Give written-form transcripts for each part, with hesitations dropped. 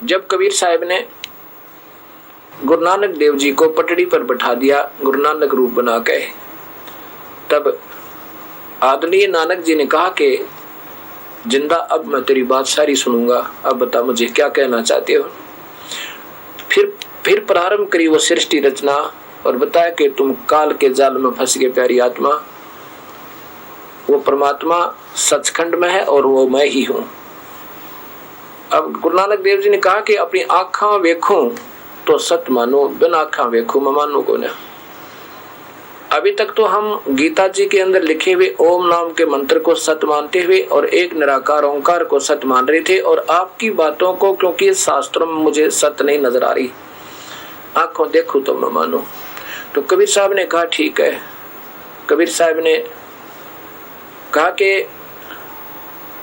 जब कबीर साहब ने गुरु नानक देव जी को पटड़ी पर बैठा दिया गुरु नानक रूप बना के, तब आदरणीय नानक जी ने कहा कि जिंदा, अब मैं तेरी बात सारी सुनूंगा, अब बता मुझे क्या कहना चाहते हो। फिर प्रारंभ करी वो सृष्टि रचना और बताया कि तुम काल के जाल में फंस गए प्यारी आत्मा, वो परमात्मा सचखंड में है और वो मैं ही हूं। अब गुरु नानक देव जी ने कहा कि अपनी आंखा वेखूं तो सत मानो, बिना आंखा वेखूं मैं मानू को ना। अभी तक तो हम गीता जी के अंदर लिखे हुए ओम नाम के मंत्र को सत्य मानते हुए और एक निराकार ओंकार को सत्य मान रहे थे, और आपकी बातों को क्योंकि शास्त्रों में मुझे सत्य नहीं नजर आ रही, आंखों देखूं तो मैं मानू। तो कबीर साहब ने कहा ठीक है। कबीर साहब ने कहा कि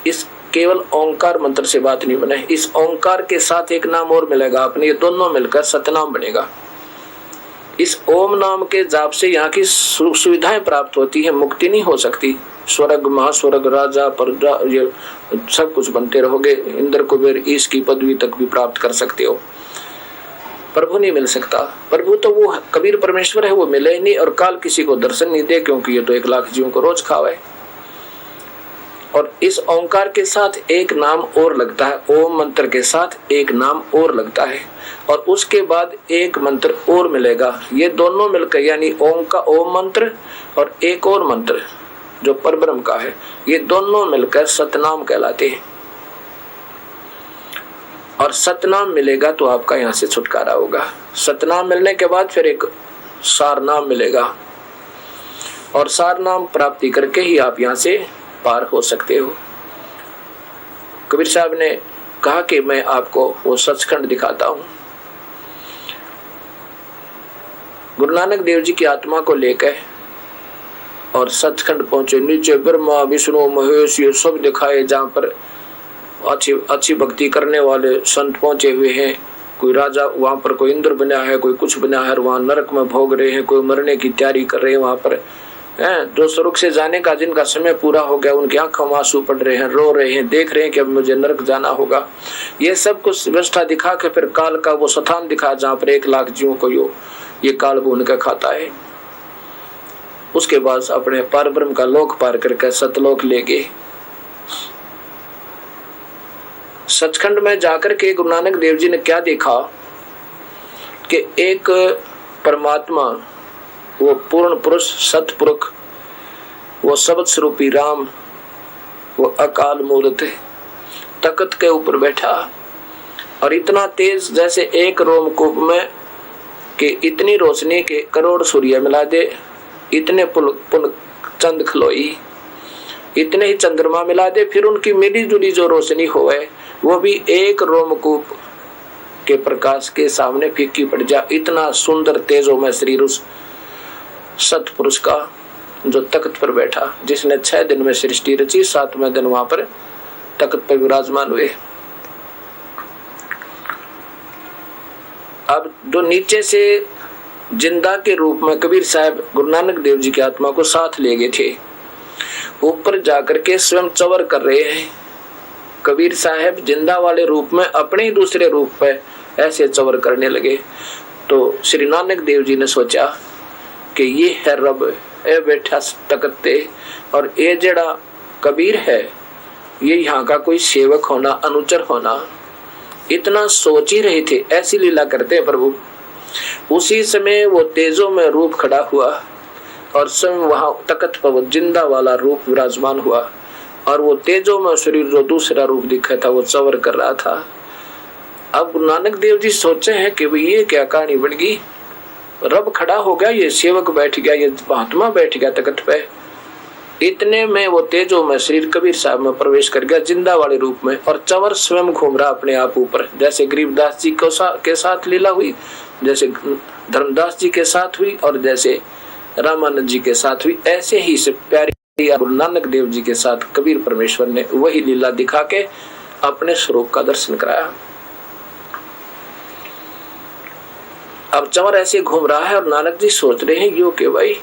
इस केवल ओंकार मंत्र से बात नहीं बने, इस ओंकार के साथ एक नाम और मिलेगा अपने, ये दोनों मिलकर सतनाम बनेगा। इस ओम नाम के जाप से यहाँ की सुविधाएं प्राप्त होती है, मुक्ति नहीं हो सकती। स्वर्ग, महास्वर्ग, राजा, प्रजा, ये सब कुछ बनते रहोगे, इंद्र कुबेर ईश की पदवी तक भी प्राप्त कर सकते हो। प्रभु नहीं मिल सकता। प्रभु तो वो कबीर परमेश्वर है, वो मिले ही नहीं, और काल किसी को दर्शन नहीं दे, क्योंकि ये तो 1 लाख जीवों को रोज खावे। और इस ओंकार के साथ एक नाम और लगता है, ओम मंत्र के साथ एक नाम और लगता है, और उसके बाद एक मंत्र और मिलेगा। ये दोनों मिलकर यानी ओम का ओम मंत्र और एक और मंत्र जो परब्रह्म का है, ये दोनों मिलकर सतनाम कहलाते हैं। और सतनाम मिलेगा तो आपका यहाँ से छुटकारा होगा। सतनाम मिलने के बाद फिर एक सारनाम मिलेगा, और सारनाम प्राप्ति करके ही आप यहाँ से पार हो सकते हो। कबीर साहब ने कहा कि मैं आपको वो सचखंड दिखाता हूं। गुरु नानक देव जी की आत्मा को लेकर और सचखंड पहुंचे। नीचे ब्रह्मा, विष्णु, महेश ये सब दिखाए, जहां पर अच्छी भक्ति करने वाले संत पहुंचे हुए हैं। कोई राजा वहां पर, कोई इंद्र बना है, कोई कुछ बना है, वहां नरक में भोग रहे हैं, कोई मरने की तैयारी कर रहे हैं वहां पर हैं। जो स्वर्ग से जाने का जिनका समय पूरा हो गया, उनकी आंखों में आंसू पड़ रहे हैं, रो रहे हैं, देख रहे हैं कि अब मुझे नरक जाना होगा। ये सब कुछ व्यवस्था दिखा के फिर काल का वो स्थान दिखा जहां पर 1 लाख जीवों को ये काल भून का खाता है। उसके बाद अपने परब्रह्म का लोक पार करके सतलोक ले गए। सचखंड में जाकर के गुरु नानक देव जी ने क्या देखा कि एक परमात्मा, वो पूर्ण पुरुष सतपुरुष, वो शब्द स्वरूपी राम, वो अकाल मूर्त तख्त के ऊपर बैठा, और इतना तेज जैसे एक रोमकूप में कि इतनी रोशनी के करोड़ सूर्य मिला दे, इतने पुन चंद खलोई, इतने ही चंद्रमा मिला दे, फिर उनकी मिली जुली जो रोशनी होवे वो भी एक रोमकूप के प्रकाश के सामने फीकी पड़ जा। इतना सुंदर तेजो में शरीर उस सतपुरुष का जो तख्त पर बैठा, जिसने 6 दिन में सृष्टि रची, 7वें दिन वहां पर तख्त पर विराजमान हुए। अब जो नीचे से जिंदा के रूप में कबीर साहब गुरु नानक देव जी की आत्मा को साथ ले गए थे, ऊपर जाकर के स्वयं चवर कर रहे हैं। कबीर साहब जिंदा वाले रूप में अपने ही दूसरे रूप पे ऐसे चवर करने लगे। तो श्री नानक देव जी ने सोचा कि ये है रब, ए बैठा तख्त ते, और ये जड़ा कबीर है, ये यहाँ का कोई सेवक होना, अनुचर होना। इतना सोच ही रहे थे, ऐसी लीला करते हैं प्रभु। उसी समय वो तेजो में रूप खड़ा हुआ और स्वयं वहां तख्त पर वो जिंदा वाला रूप विराजमान हुआ, और वो तेजो में शरीर जो दूसरा रूप दिखा था वो चवर कर रहा था। अब गुरु नानक देव जी सोचे हैं कि भाई ये क्या कहानी बन गई, रब खड़ा हो गया, ये सेवक बैठ गया, ये महात्मा बैठ गया तख्त पे। इतने में वो तेजो में शरीर कबीर साहब में प्रवेश कर गया जिंदा वाले रूप में, और चवर स्वयं घूम रहा अपने आप ऊपर। जैसे गरीबदास जी के साथ लीला हुई, जैसे धर्मदास जी के साथ हुई, और जैसे रामानंद जी के साथ हुई, ऐसे ही से प्यारी गुरु नानक देव जी के साथ कबीर परमेश्वर ने वही लीला दिखा के अपने स्वरूप का दर्शन कराया। अब चवर ऐसे घूम रहा है और नानक जी सोच रहे हैं यो के भाई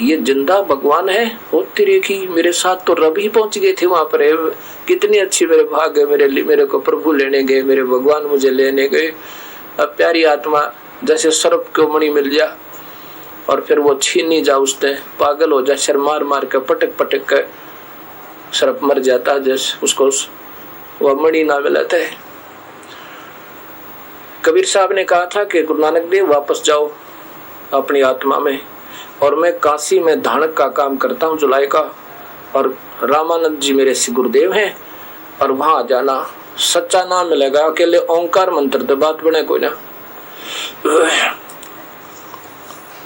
ये जिंदा भगवान है। ओ तेरे की, मेरे साथ तो रब ही पहुंच गए थे वहां पर। कितनी अच्छी मेरे भाग्य, मेरे लिए, मेरे को प्रभु लेने गए, मेरे भगवान मुझे लेने गए। अब प्यारी आत्मा जैसे सर्प को मणि मिल जा और फिर वो छीन नहीं जा, उसने पागल हो जाए, शर मार मार कर पटक पटक कर सर्प मर जाता, जैसे उसको वह मणि ना मिलता है। कबीर साहब ने कहा था कि गुरु नानक देव वापस जाओ अपनी आत्मा में, और मैं काशी में धानक का काम करता हूँ जुलाई का, और रामानंद जी मेरे से गुरुदेव हैं, और वहां आ जाना, सच्चा नाम मिलेगा। अकेले ओंकार मंत्र तो बात बने कोई ना।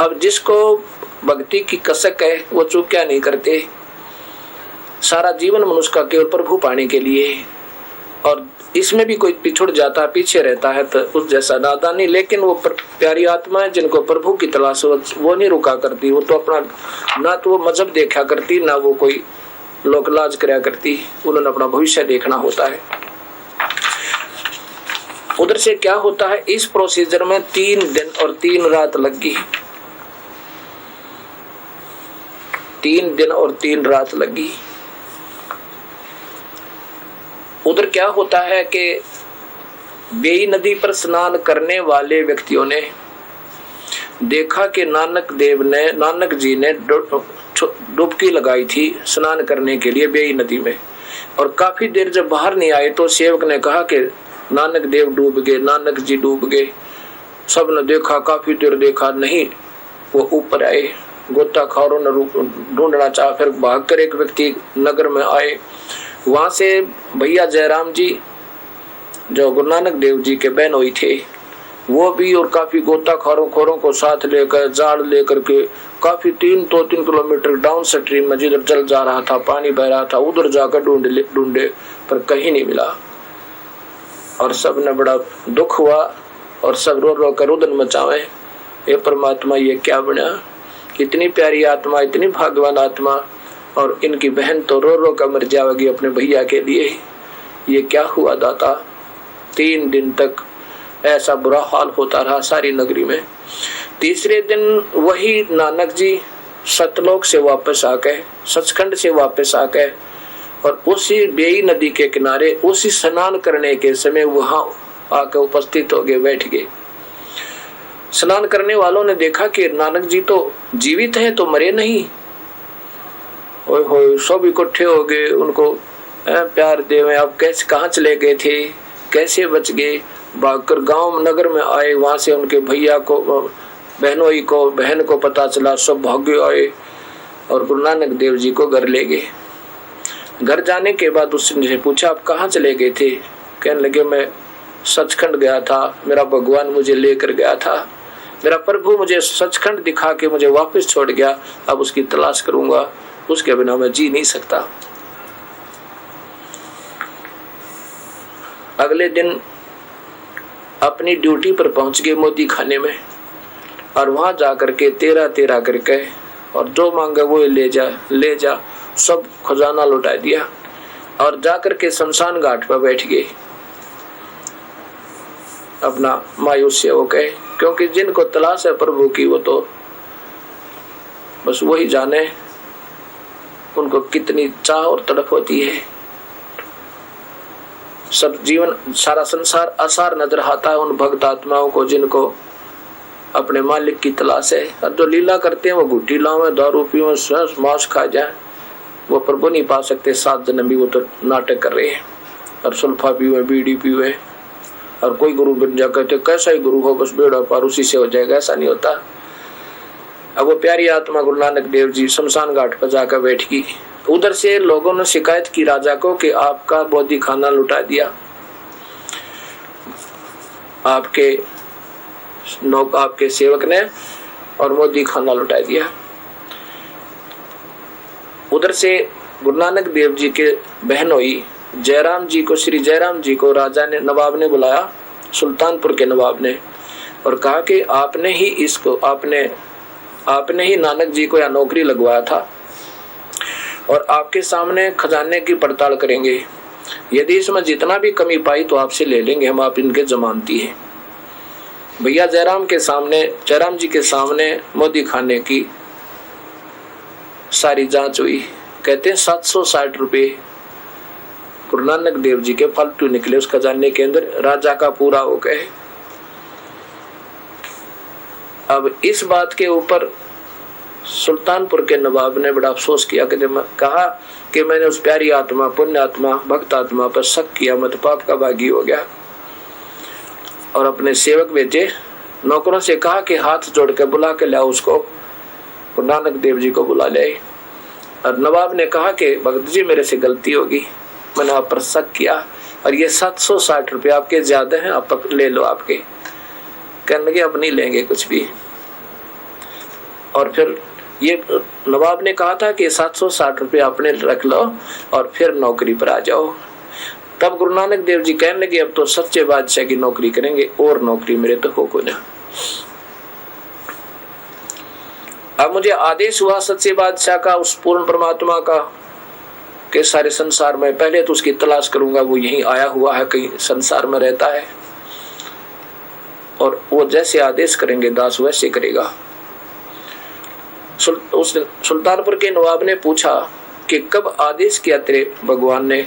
अब जिसको भक्ति की कसक है वो चूक्या नहीं करते। सारा जीवन मनुष्य का केवल प्रभु पाने के लिए, और इसमें भी कोई पिछड़ जाता है, पीछे रहता है तो उस जैसा नादान नहीं। लेकिन वो प्यारी आत्मा है जिनको प्रभु की तलाश हो, वो नहीं रुका करती। वो तो अपना ना तो वो मजहब देखा करती, ना वो कोई लोकलाज कराया करती। उन्होंने अपना भविष्य देखना होता है। उधर से क्या होता है, इस प्रोसीजर में 3 दिन और 3 रात लग गई। 3 दिन और 3 रात लगी। उधर क्या होता है कि बेई नदी पर स्नान करने वाले व्यक्तियों ने देखा कि नानक जी ने डुबकी लगाई थी स्नान करने के लिए बेई नदी में, और काफी देर जब बाहर नहीं आए तो सेवक ने कहा कि नानक देव डूब गए, नानक जी डूब गए। सबने देखा, काफी देर देखा, नहीं वो ऊपर आए। गोताखोरों ने ढूंढना चाहा, फिर भागकर एक व्यक्ति नगर में आए। वहां से भैया जयराम जी जो गुरु नानक देव जी के बहनोई थे वो भी, और काफी गोताखोरों को साथ लेकर जाल लेकर के काफी 3 किलोमीटर डाउन स्ट्रीम में जिधर जल जा रहा था, पानी बह रहा था, उधर जाकर ढूंढे पर कहीं नहीं मिला। और सब ने बड़ा दुख हुआ और सब रो रो कर रुदन मचावे, ये परमात्मा ये क्या बना, इतनी प्यारी आत्मा, इतनी भाग्यवान आत्मा, और इनकी बहन तो रो रो कर मर जाएगी अपने भैया के लिए। ये क्या हुआ दाता। 3 दिन तक ऐसा बुरा हाल होता रहा सारी नगरी में। तीसरे दिन वही नानक जी सतलोक से वापस आके, सचखंड से वापस आके, और उसी बेई नदी के किनारे उसी स्नान करने के समय वहां आके उपस्थित हो गए, बैठ गए। स्नान करने वालों ने देखा कि नानक जी तो जीवित हैं, तो मरे नहीं। ओए होए, सब इकट्ठे हो गए, उनको प्यार देवे, आप कैसे, कहाँ चले गए थे, कैसे बच गए। भागकर गांव नगर में आए, वहां से उनके भैया को, बहनोई को, बहन को पता चला, सब भागे आए और गुरु नानक देव जी को घर ले गए। घर जाने के बाद उसने पूछा आप कहाँ चले गए थे। कहने लगे मैं सचखंड गया था, मेरा भगवान मुझे लेकर गया था, मेरा प्रभु मुझे सचखंड दिखा के मुझे वापस छोड़ गया, अब उसकी तलाश करूंगा, उसके बिना मैं जी नहीं सकता। अगले दिन अपनी ड्यूटी पर पहुंच गए मोदी खाने में, और वहां जाकर के 13 करके, और जो मांगे वो ले जा, सब खजाना लुटा दिया, और जाकर के शमशान घाट पर बैठ गए अपना मायूस हो गए। क्योंकि जिनको तलाश है प्रभु की वो तो बस वही जाने उनको कितनी चाह और तड़प होती है। सब जीवन सारा संसार आसार नजर आता है उन भक्त आत्माओं को जिनको अपने मालिक की तलाश है। और जो लीला करते हैं वो गुट्टी लावे, दारू पीवे, मांस खा जाए, वो प्रभु नहीं पा सकते। 7 जन्म भी वो तो नाटक कर रहे हैं और सुल्फा पीवे, बीड़ी पीवे, और कोई गुरु बन जा कहते कैसा ही गुरु हो, बस बेड़ा पार उसी से हो जाएगा, ऐसा नहीं होता। अब वो प्यारी आत्मा गुरु नानक देव जी शमशान घाट पर जाकर बैठ गई। उधर से लोगों ने शिकायत की राजा को कि आपका बोधी खाना लुटा दिया, आपके सेवक ने, और मोदी खाना लुटा दिया। उधर से गुरु नानक देव जी के बहनोई जयराम जी को, श्री जयराम जी को राजा ने, नवाब ने बुलाया, सुल्तानपुर के नवाब ने, और कहा कि आपने ही नानक जी को यहाँ नौकरी लगवाया था, और आपके सामने खजाने की पड़ताल करेंगे, यदि इसमें जितना भी कमी पाई तो आपसे ले लेंगे, हम आप इनके जमानती हैं। भैया जयराम जी के सामने मोदी खाने की सारी जांच हुई, कहते हैं 760 रुपये गुरु नानक देव जी के फालतू निकले उस खजाने के अंदर, राजा का पूरा हो गए। अब इस बात के ऊपर सुल्तानपुर के नवाब ने बड़ा अफसोस किया कि जब कहा कि मैंने उस प्यारी आत्मा, पुण्य आत्मा, भक्त आत्मा पर शक किया, मत पाप का भागी हो गया। और अपने सेवक भेजे, नौकरों से कहा कि हाथ जोड़ के बुला के लाओ उसको। गुरु नानक देव जी को बुला ले। और नवाब ने कहा कि भगत जी मेरे से गलती होगी, मैंने आप पर शक किया और ये 760 रुपये आपके ज्यादा हैं, आप ले लो आपके। कहने लगे अब नहीं लेंगे कुछ भी। और फिर ये नवाब ने कहा था कि 760 रुपये आपने रख लो और फिर नौकरी पर आ जाओ। तब गुरु नानक देव जी कहने लगे अब तो सच्चे बादशाह की नौकरी करेंगे, और नौकरी मेरे तो हो को ना। अब मुझे आदेश हुआ सच्चे बादशाह का, उस पूर्ण परमात्मा का, के सारे संसार में पहले तो उसकी तलाश करूंगा, वो यहीं आया हुआ है, कहीं संसार में रहता है, और वो जैसे आदेश करेंगे दास वैसे करेगा। उस सुल्तानपुर के नवाब ने पूछा कि कब आदेश किया तेरे भगवान ने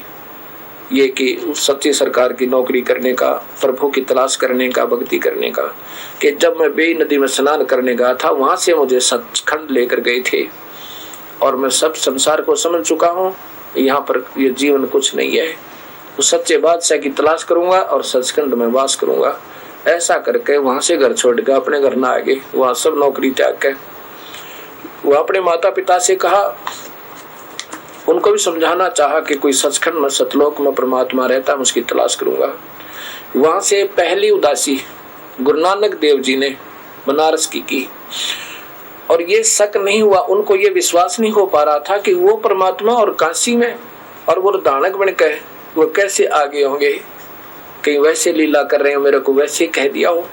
ये कि उस सच्ची सरकार की नौकरी करने का, प्रभु की तलाश करने का, भक्ति करने का? कि जब मैं बेई नदी में स्नान करने गया था, वहां से मुझे सचखंड लेकर गए थे और मैं सब संसार को समझ चुका हूँ, यहाँ पर ये जीवन कुछ नहीं है, उस सच्चे बादशाह की तलाश करूंगा और सचखंड में वास करूंगा। ऐसा करके वहां से घर छोड़ के अपने घर ना आ गए, वहां सब नौकरी त्याग के वह अपने माता पिता से कहा, उनको भी समझाना चाहा कि कोई सचखंड में, सतलोक में परमात्मा रहता है, उसकी तलाश करूंगा। वहां से पहली उदासी गुरु नानक देव जी ने बनारस की और ये शक नहीं हुआ, उनको ये विश्वास नहीं हो पा रहा था कि वो परमात्मा और काशी में और वो दानक बन के वो कैसे आगे होंगे, कहीं वैसे लीला कर रहे हो, मेरे को वैसे कह दिया हो।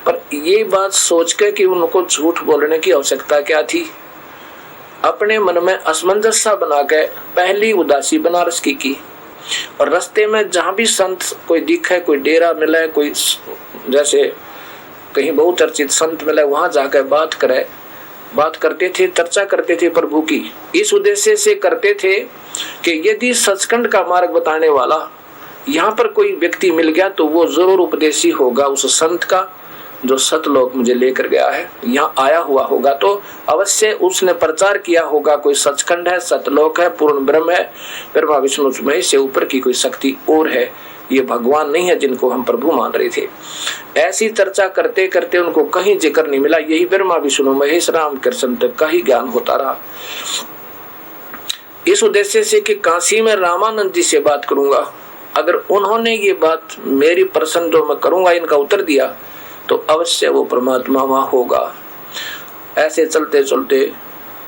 पर ये बात सोच के कि उनको झूठ बोलने की आवश्यकता क्या थी, अपने मन में असमंजस सा बना के पहली उदासी बनारस की। और रास्ते में जहां भी संत कोई दिखे, कोई डेरा मिले, कोई जैसे कहीं बहुचर्चित संत मिले, वहां जाकर बात करते थे, चर्चा करते थे प्रभु की। इस उद्देश्य से करते थे कि यदि सचखंड का मार्ग बताने वाला यहाँ पर कोई व्यक्ति मिल गया तो वो जरूर उपदेशी होगा उस संत का, जो सतलोक मुझे लेकर गया है, यहाँ आया हुआ होगा तो अवश्य उसने प्रचार किया होगा, कोई सचखंड है, सतलोक है, पूर्ण ब्रह्म है, ब्रह्मा विष्णु महेश से ऊपर की कोई शक्ति और है, ये भगवान नहीं है जिनको हम प्रभु मान रहे थे। ऐसी चर्चा करते करते उनको कहीं जिक्र नहीं मिला, यही ब्रह्मा विष्णु महेश राम कृष्ण तक का ही ज्ञान होता रहा। इस उद्देश्य से कि काशी में रामानंद जी से बात करूंगा, अगर उन्होंने ये बात मेरी प्रश्न जो मैं करूंगा इनका उत्तर दिया तो अवश्य वो परमात्मा वहां होगा। ऐसे चलते चलते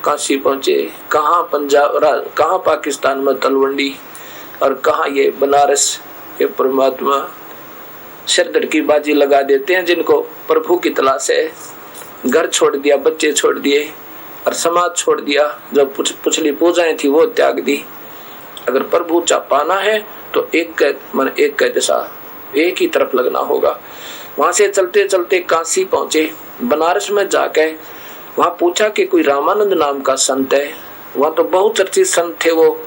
काशी पहुंचे, कहाँ पंजाब, कहाँ पाकिस्तान में तलवंडी और कहाँ ये बनारस। ये परमात्मा सिरदर्द की बाजी लगा देते हैं जिनको प्रभु की तलाश है। घर छोड़ दिया, बच्चे छोड़ दिए और समाज छोड़ दिया, जो पिछली पूजाएं थी वो त्याग दी। अगर प्रभु चा पाना है तो एक के जैसा एक ही तरफ लगना होगा। वहां से चलते चलते काशी पहुंचे। बनारस में जाके वहां पूछा कि कोई रामानंद नाम का संत है। वहां तो बहुत चर्चित संत थे, वो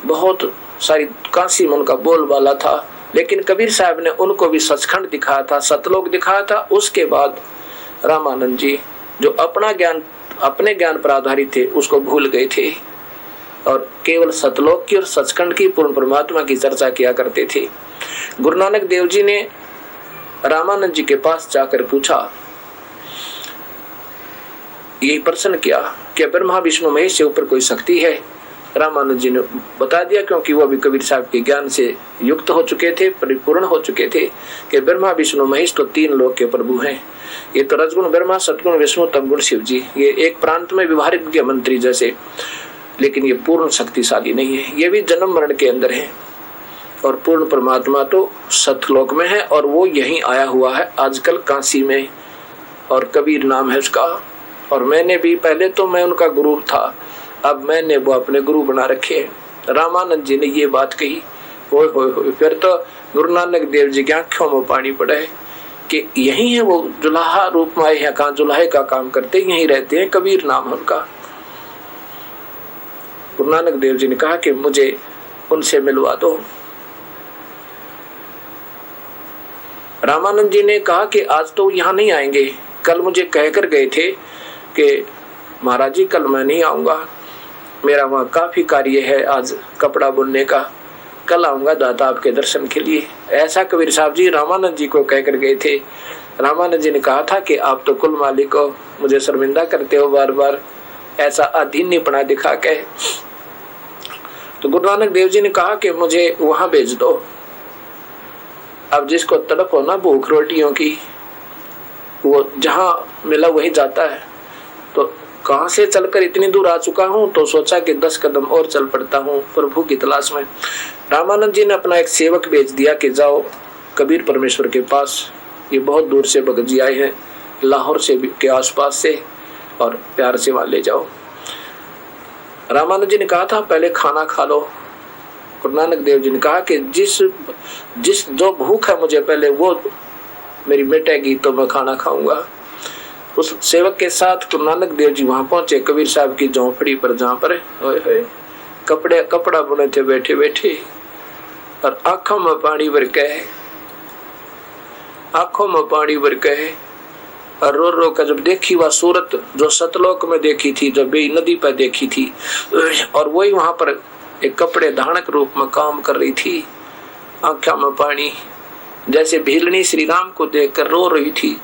बहुत सारी काशी में उनका बोलबाला था, लेकिन कबीर साहब ने उनको भी सचखंड दिखाया था, सतलोक दिखाया था। उसके बाद रामानंद जी जो अपने ज्ञान पर आधारित थे उसको भूल गए थे और केवल सतलोक की और सचखंड की, पूर्ण परमात्मा की चर्चा किया करते थे। गुरु नानक देव जी ने रामानंद जी के पास जाकर पूछा, यही प्रश्न किया कि ब्रह्मा विष्णु महेश से ऊपर कोई शक्ति है? रामानंद जी ने बता दिया, क्योंकि वो भी कबीर साहब के ज्ञान से युक्त हो चुके थे, परिपूर्ण हो चुके थे, कि ब्रह्मा विष्णु महेश तो 3 लोक के प्रभु हैं। ये तो रजगुण ब्रह्मा, सतगुण विष्णु, तमगुण शिव जी, ये एक प्रांत में व्यवहारिक मंत्री जैसे, लेकिन ये पूर्ण शक्तिशाली नहीं है। ये भी जन्म मरण के अंदर है और पूर्ण परमात्मा तो सतलोक में है और वो यहीं आया हुआ है आजकल काशी में, और कबीर नाम है उसका। और मैंने भी, पहले तो मैं उनका गुरु था, अब मैंने वो अपने गुरु बना रखे। रामानंद जी ने ये बात कही, होय होय होय, फिर तो गुरु नानक देव जी की आंखों में पानी पड़ा है कि यही है वो, जुलाहा रूप में आए हैं, कहाँ जुलाहे का काम करते, यहीं रहते हैं, कबीर नाम है उनका। गुरु नानक देव जी ने कहा कि मुझे उनसे मिलवा दो। रामानंद जी ने कहा कि आज तो यहाँ नहीं आएंगे, कल मुझे कहकर गए थे कि महाराज जी कल मैं नहीं आऊंगा, मेरा वहाँ काफी कार्य है आज कपड़ा बुनने का, कल आऊंगा दाता आपके दर्शन के लिए। ऐसा कबीर साहब जी रामानंद जी को कहकर गए थे। रामानंद जी ने कहा था कि आप तो कुल मालिक हो, मुझे शर्मिंदा करते हो बार बार, ऐसा अधीनपना दिखा के। तो गुरु नानक देव जी ने कहा कि मुझे वहां भेज दो। अब जिसको तड़प हो ना भूख रोटियों की, वो जहां मिला वही जाता है। तो कहां से चलकर इतनी दूर आ चुका हूं, तो सोचा कि 10 कदम और चल पड़ता हूं प्रभु की तलाश में। रामानंद जी ने अपना एक सेवक भेज दिया कि जाओ कबीर परमेश्वर के पास, ये बहुत दूर से भगत जी आए हैं, लाहौर से के आसपास से, और प्यार से वहां ले जाओ। रामानंद जी ने कहा था पहले खाना खा लो। गुरु नानक देव जी ने कहा कि जिस जो भूख है मुझे पहले वो मेरी मिटेगी तो मैं खाना खाऊंगा। उस सेवक के साथ गुरु नानक देव जी वहां पहुंचे कबीर साहब की झोंपड़ी पर, जहां पर कपड़ा बुने थे बैठे बैठे, और आंखों में पानी भर के और रो रो कर जब देखी वह सूरत जो सतलोक में देखी थी, जब भी नदी पर देखी थी, और वही वहां पर एक कपड़े धानक रूप में काम कर रही थी, आंखों में पानी, जैसे भीलनी श्री राम को देखकर रो रही थी,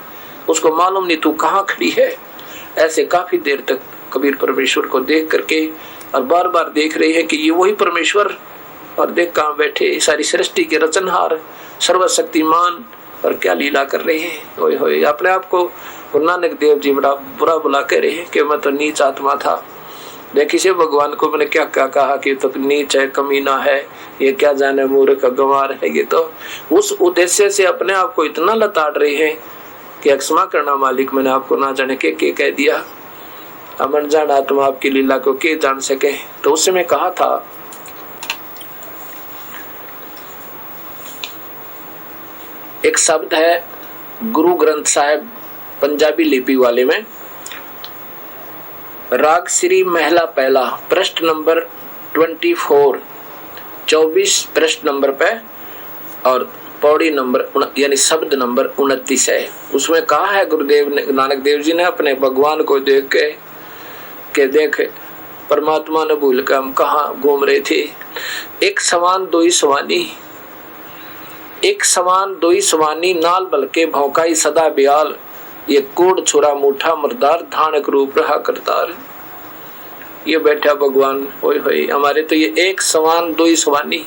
उसको मालूम नहीं तू कहाँ खड़ी है। ऐसे काफी देर तक कबीर परमेश्वर को देख करके और बार बार देख रही है कि ये वही परमेश्वर, और देख कहाँ बैठे सारी सृष्टि के रचनहार सर्वशक्तिमान, और क्या लीला कर रहे हैं। ओए होए, अपने आप को गुरु नानक देव जी बड़ा बुरा बुला कह रहे हैं कि मैं तो नीच आत्मा था। देखिए से भगवान को मैंने क्या क्या कहा कि तो नीच है, कमीना है, ये क्या जाने मूर्ख गंवार है। ये तो उस उद्देश्य से अपने आप को इतना लताड़ रहे हैं कि क्षमा करना मालिक, मैंने आपको ना जाने के कह दिया, अमन जान आत्मा आपकी लीला को के जान सके। तो उससे मैं कहा था एक शब्द है गुरु ग्रंथ साहिब पंजाबी लिपि वाले में, राग श्री महला पहला पृष्ठ नंबर 24 पृष्ठ नंबर पे, और पौड़ी नंबर यानी शब्द नंबर 29 है। उसमें कहा है गुरुदेव ने, नानक देव जी ने अपने भगवान को देख के देख परमात्मा ने भूल कर हम कहाँ घूम रहे थे। एक समान दो ही सवानी नाल बलके भौंकाई सदा ब्याल, ये कोड छुरा मुठा मरदार धानक रूप रहा करतार। ये बैठा भगवान, ओए होए, हमारे तो ये एक समान दो ही सवानी,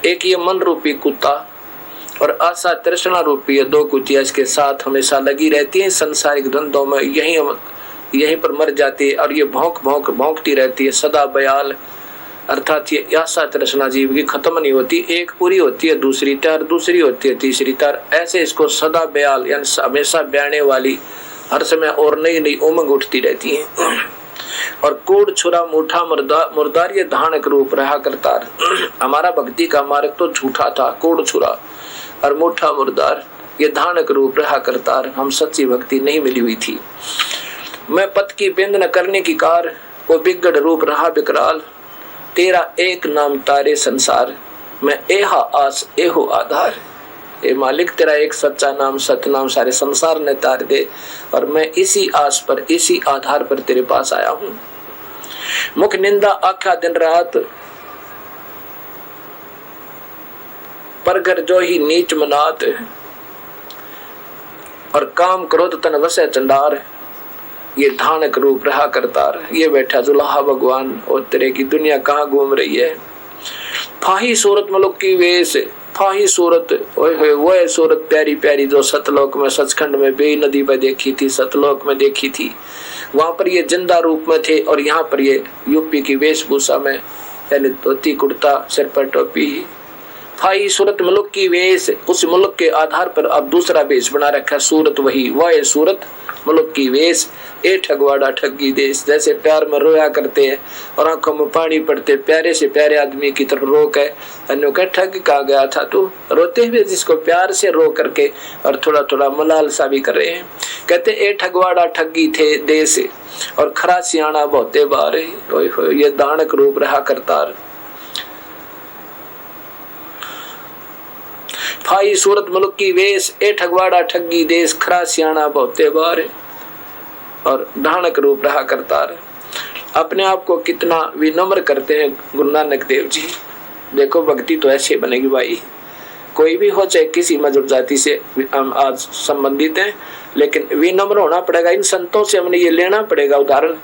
एक ये मन रूपी कुत्ता और आशा तृष्णा रूपी ये दो कुतिया इसके साथ हमेशा लगी रहती है संसारिक धंधों में, यहीं पर मर जाती है, और ये भौंकती रहती है सदा बयाल। अर्थात ये आशा तृष्णा जीव की खत्म नहीं होती, एक पूरी होती है दूसरी तार, दूसरी होती है तीसरी तार, ऐसे इसको सदा बयाल यानी हमेशा ब्याने वाली, हर समय और नई नई उमंग उठती रहती है। और कोड छुरा मुठा मुर्दार ये धानक रूप रहा करतार। हमारा भक्ति का मार्ग तो झूठा था, कोड छुरा और मुठा मुर्दार ये धानक रूप रहा करतार, हम सच्ची भक्ति नहीं मिली हुई थी। मैं पथ की बिंद न करने की कार, वो बिगड़ रूप रहा बिकराल, तेरा एक नाम तारे संसार, मैं एहा आस एहो आधार। ए मालिक तेरा एक सच्चा नाम सत्य नाम सारे संसार ने तार दे, और मैं इसी आस पर इसी आधार पर तेरे पास आया हूँ। मुख निंदा आख्या दिन रात, पर घर जो ही नीच मनात, और काम क्रोध तन वसे चंडार, ये धानक रूप रहा करतार। ये बैठा जुलाहा भगवान, और तेरे की दुनिया कहाँ घूम रही है। फाही सूरत मलुक की वेश, फाही सूरत, वो है सूरत प्यारी प्यारी जो सतलोक में सचखंड में बे नदी पर देखी थी, सतलोक में देखी थी, वहां पर ये जिंदा रूप में थे, और यहाँ पर ये यूपी की वेशभूषा में, यानी धोती कुर्ता सिर पर टोपी। फाई सूरत मुल्क की वेश, उस मुल्क के आधार पर अब दूसरा वेश बना रखा, सूरत वही, वह है सूरत मुल्क की वेश। ए ठगवाड़ा ठगी देश, जैसे प्यार में रोया करते हैं और आंखों में पानी पड़ते, प्यारे से प्यारे आदमी की तरफ रोक है, अन्य ठग कहा गया था तू, रोते हुए जिसको प्यार से रो करके और थोड़ा थोड़ा मलाल सा भी कर रहे हैं। कहते ए ठगवाड़ा ठगी थे देश और खरा सियाणा बहुते बारे। ओए होए, ये दानक रूप रहा करतार। फाई सूरत मुल्क की वेश ए ठगवाड़ा ठगी देश खरा सियाणा बहुते बारे और दानक रूप रहा करतार। अपने आप को कितना विनम्र करते हैं गुरु नानक देव जी। देखो भक्ति तो ऐसे बनेगी भाई, कोई भी हो, चाहे किसी मजहब जाति से हम आज संबंधित हैं, लेकिन विनम्र होना पड़ेगा। इन संतों से हमने ये लेना पड़ेगा उदाहरण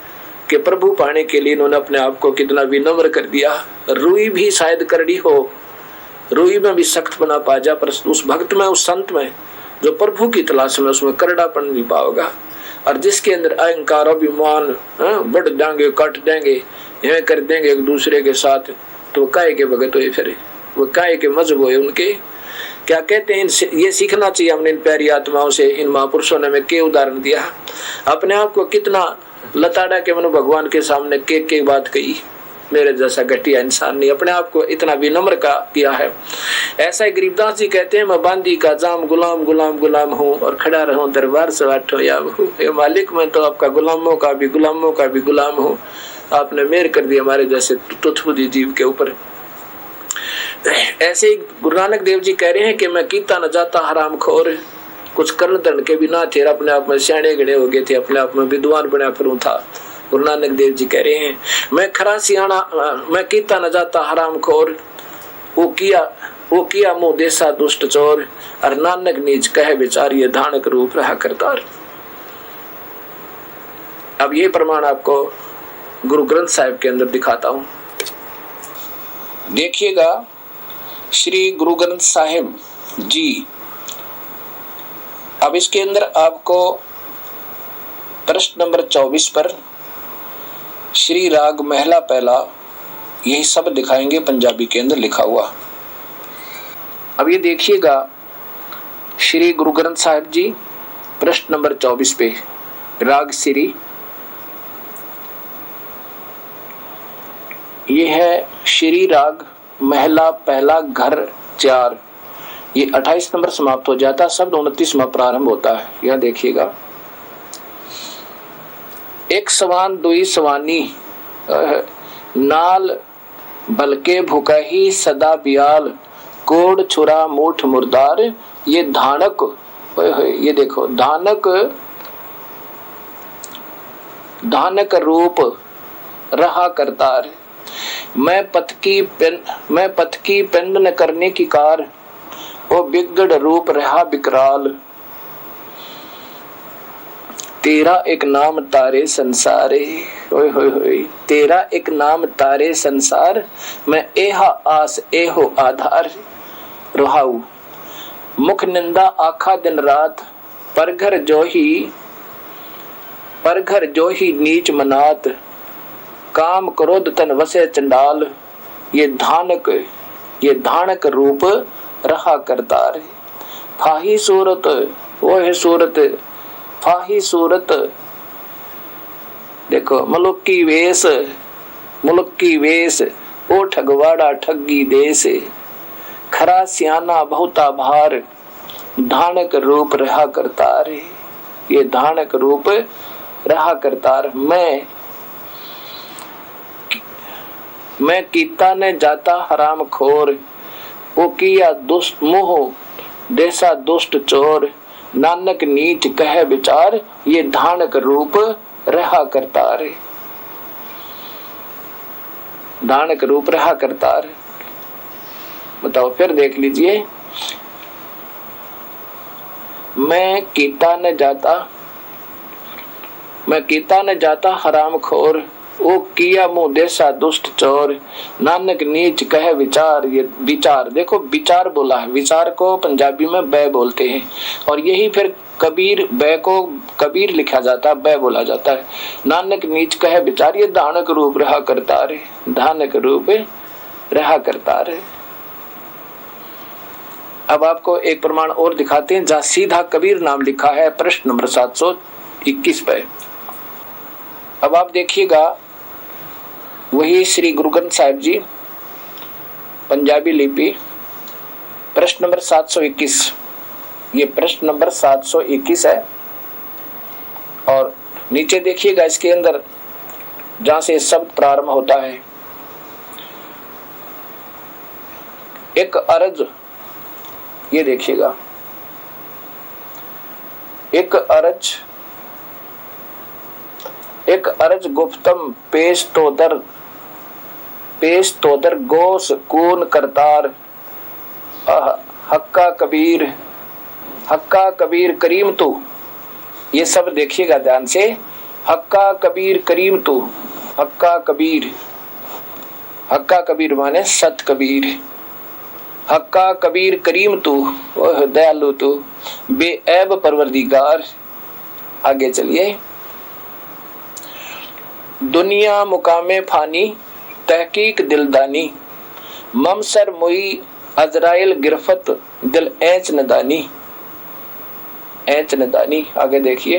कि प्रभु पाने के लिए इन्होंने अपने आप को कितना विनम्र कर दिया। रुई भी शायद करड़ी हो, रुई में भी सख्त बना पा जा, पर उस भक्त में, उस संत में जो प्रभु की तलाश में, उसमें करड़ापन नहीं पाओगा। और जिसके अंदर अहंकार अभिमान बढ़ जाएंगे, कट देंगे, ये कर देंगे एक दूसरे के साथ, तो काहे के भगत हुए, फिर वो काहे के मजहब हुए उनके। क्या कहते हैं, ये सीखना चाहिए हमने इन प्यारी आत्माओं से, इन महापुरुषों ने हमें क्या उदाहरण दिया। अपने आप को कितना लताड़ा के मनो भगवान के सामने के बात कही, मेरे जैसा घटिया इंसान नहीं, अपने आप को इतना विनम्र का किया है। ऐसा ही गरीबदास जी कहते हैं, मैं बांदी का जाम गुलाम गुलाम गुलाम हूँ और खड़ा रहूं दरबार से बाटो या ये मालिक, मैं तो आपका गुलामों का भी गुलाम हूँ। आपने मेहर कर दी हमारे जैसे तुच्छबुद्धि जीव के ऊपर। ऐसे ही गुरु नानक देव जी कह रहे हैं कि मैं कीता न जाता हराम खोर, कुछ कर्ण दंड के भी ना थे, अपने आप में सियाणे गणे हो गए थे, अपने आप में विद्वान बना फिरूं था। गुरु नानक देव जी कह रहे हैं, मैं खरा सियाणा, मैं कीता न जाता हराम खोर, वो किया मुँह देसा दुष्ट चोर, और नानक नीच कहे विचार ये धानक रूप रहा करतार। अब ये प्रमाण आपको गुरु ग्रंथ साहिब के अंदर दिखाता हूं, देखिएगा। श्री गुरु ग्रंथ साहिब जी, अब इसके अंदर आपको प्रश्न नंबर 24 पर श्री राग महला पहला, यही सब दिखाएंगे पंजाबी के अंदर लिखा हुआ। अब ये देखिएगा, श्री गुरु ग्रंथ साहिब जी प्रश्न नंबर 24 पे राग श्री, ये है श्री राग महला पहला घर 4, ये 28 नंबर समाप्त हो जाता, शब्द 29वां प्रारंभ होता है। यह देखिएगा, एक सवान दुई सवानी नाल बलके भुकही सदा बियाल, कोड छुरा मूठ मुर्दार, ये धानक, ये देखो धानक रूप रहा करतार। मैं पथ की पिंड न करने की कार, वो बिगड़ रूप रहा बिकराल। तेरा एक नाम तारे संसारे, ओए होए होए, तेरा एक नाम तारे संसार, मैं एहा आस एहो आधार। रोहाऊ मुख निंदा आखा दिन रात, पर घर जो ही नीच मनात, काम क्रोध तन वसे चंडाल, ये धानक रूप रहा करतार। फाही सूरत, वो है सूरत, फाही सूरत, देखो मुल्क की वेश, ओ ठगवाड़ा ठगी देश, खरा सियाना बहुता भार, धानक रूप रहा करतार। ये धानक रूप रहा करतार। मैं कीता ने जाता हराम खोर, वो किया दुष्ट मुँह देसा दुष्ट चोर, नानक नीच कह विचार, ये धानक रूप रहा करतार। धानक रूप रहा करतार। बताओ, फिर देख लीजिए, मैं कीता न जाता हराम खोर, वो किया मुँह देसा दुष्ट चोर, नानक नीच कहे विचार। ये विचार, देखो विचार बोला है, विचार को पंजाबी में बै बोलते हैं, और यही फिर कबीर, बै को कबीर लिखा जाता है, बै बोला जाता है। नानक नीच कहे विचार, ये धानक रूप रहा करतार, धानक रूप रहा करतार। अब आपको एक प्रमाण और दिखाते हैं, जहाँ सीधा कबीर नाम लिखा है प्रश्न नंबर 721 पे। अब आप देखिएगा, वही श्री गुरु ग्रंथ साहिब जी पंजाबी लिपि प्रश्न नंबर 721, ये प्रश्न नंबर 721 है। और नीचे देखिएगा इसके अंदर जहां से शब्द प्रारंभ होता है, एक अर्ज, ये देखिएगा, एक अर्ज गुप्तम पेश तोदर गोस कून करतार हक्का कबीर करीम तू। ये सब देखिएगा ध्यान से, हक्का कबीर करीम तू, हक्का कबीर माने सत कबीर, हक्का कबीर करीम तू, ओह दयालु तू, बेऐब परवरदिगार। आगे चलिए, दुनिया मुकामे फानी तहकीक दिलदानी, ममसर मुई अजराइल गिरफत दिल ऐच नदानी। आगे देखिए,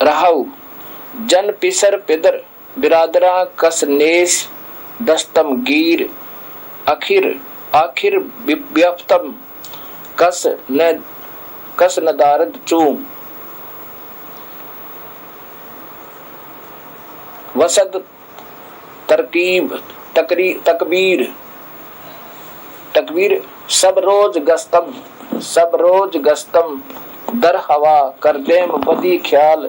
रहाऊ जन पिसर पिदर बिरादरा कस नेस दस्तम गीर आखिर व्यफ्तम कस नदारद चूम वसद तरकीब तकबीर सब रोज गस्तम दर हवा कर देम बदी ख्याल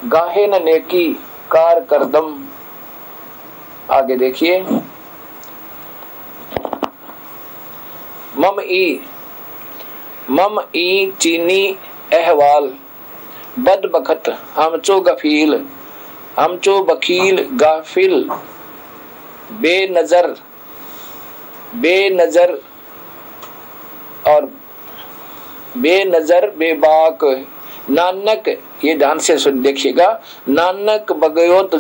गाहे न नेकी कार करदम। आगे देखिए, मम ई चीनी अहवाल बद बखत हमचो बखील गाफिल बेनजर बेबाक नानक। ये ध्यान से सुन देखिएगा, नानक बगयोत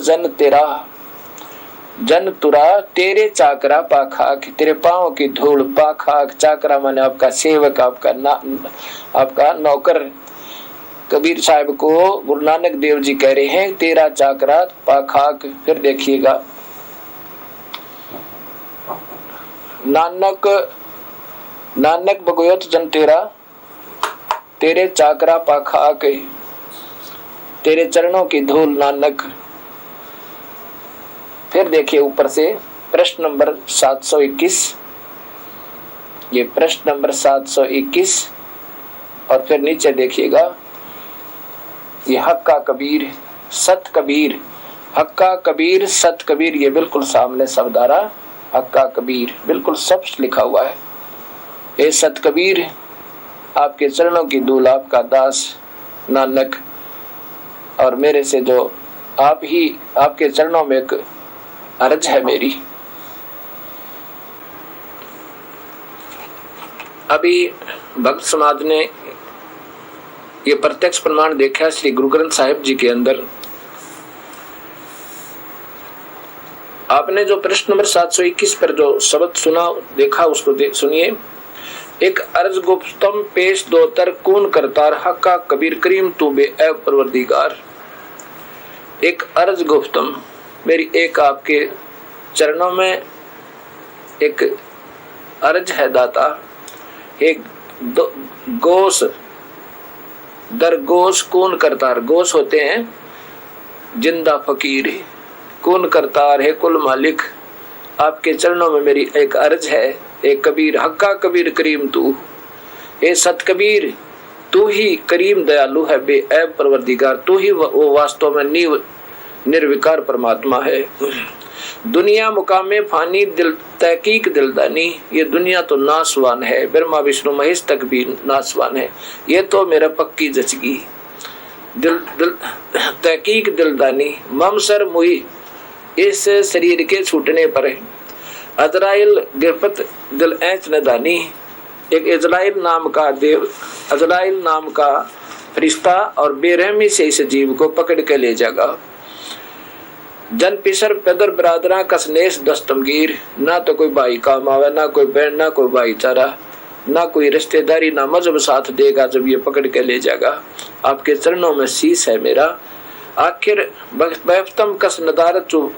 जन तुरा तेरे चाकरा पाखाक, तेरे पाँव की धूल, पाखाक चाकरा माने आपका सेवक, आपका नौकर। कबीर साहब को गुरु नानक देव जी कह रहे हैं तेरा चाकरा पाखाक। फिर देखिएगा, नानक बगयोत जन तेरा तेरे चाकरा पाखाक, तेरे चरणों की धूल नानक। फिर देखिए ऊपर से प्रश्न नंबर 721, ये प्रश्न नंबर 721, और फिर नीचे देखिएगा ये हक्का कबीर सत कबीर, हक्का कबीर सत कबीर, ये बिल्कुल सामने शब्द आ रहा, हक्का कबीर बिल्कुल सब लिखा हुआ है। ए सत कबीर आपके चरणों की धूल, आपका दास नानक, और मेरे से जो आप ही आपके चरणों में एक अर्ज है मेरी। अभी भक्त समाज ने ये प्रत्यक्ष प्रमाण देखा श्री गुरु ग्रंथ साहिब जी के अंदर। आपने जो प्रश्न नंबर 721 पर जो शब्द सुना देखा उसको सुनिए। एक अर्ज गुप्तम पेश दोतर कून करतार हक्का कबीर करीम तू बेऐब परवरदिगार। एक अर्ज गुप्तम, मेरी एक आपके चरणों में एक अर्ज है दाता। एक गोश दर गोश कून करतार, गोश होते हैं जिंदा फकीर, कून करतार है कुल मालिक। आपके चरणों में मेरी एक अर्ज है, एक कबीर हक्का कबीर करीम तू, ए सत कबीर तू ही करीम दयालु है, बेऐब परवरदिगार, तू ही वो वास्तव में निर्विकार परमात्मा है। दुनिया मुकामे फानी दिल तहकीक दिलदानी, ये दुनिया तो नासवान है, ब्रह्मा विष्णु महेश तक भी नासवान है, ये तो मेरा पक्की जचगी। दिल तहकीक दिलदानी ममसर मुई, इस शरीर के छूटने पर अजराइल गिरफत दिल ऐच नदानी। एक इजराइल नाम का देव, अजराइल नाम का फरिश्ता और बेरहमी से इस जीव को पकड़ के ले जाएगा। जन पिसर पैदर बरादरा कसनेस दस्तमगीर, ना तो कोई भाई काम आवे, ना कोई बहन, ना कोई भाईचारा, ना कोई रिश्तेदारी, ना मजहब साथ देगा जब ये पकड़ के ले जाएगा। आपके चरणों में शीश है मेरा। आखिर बैफ्तम कस नदारत चू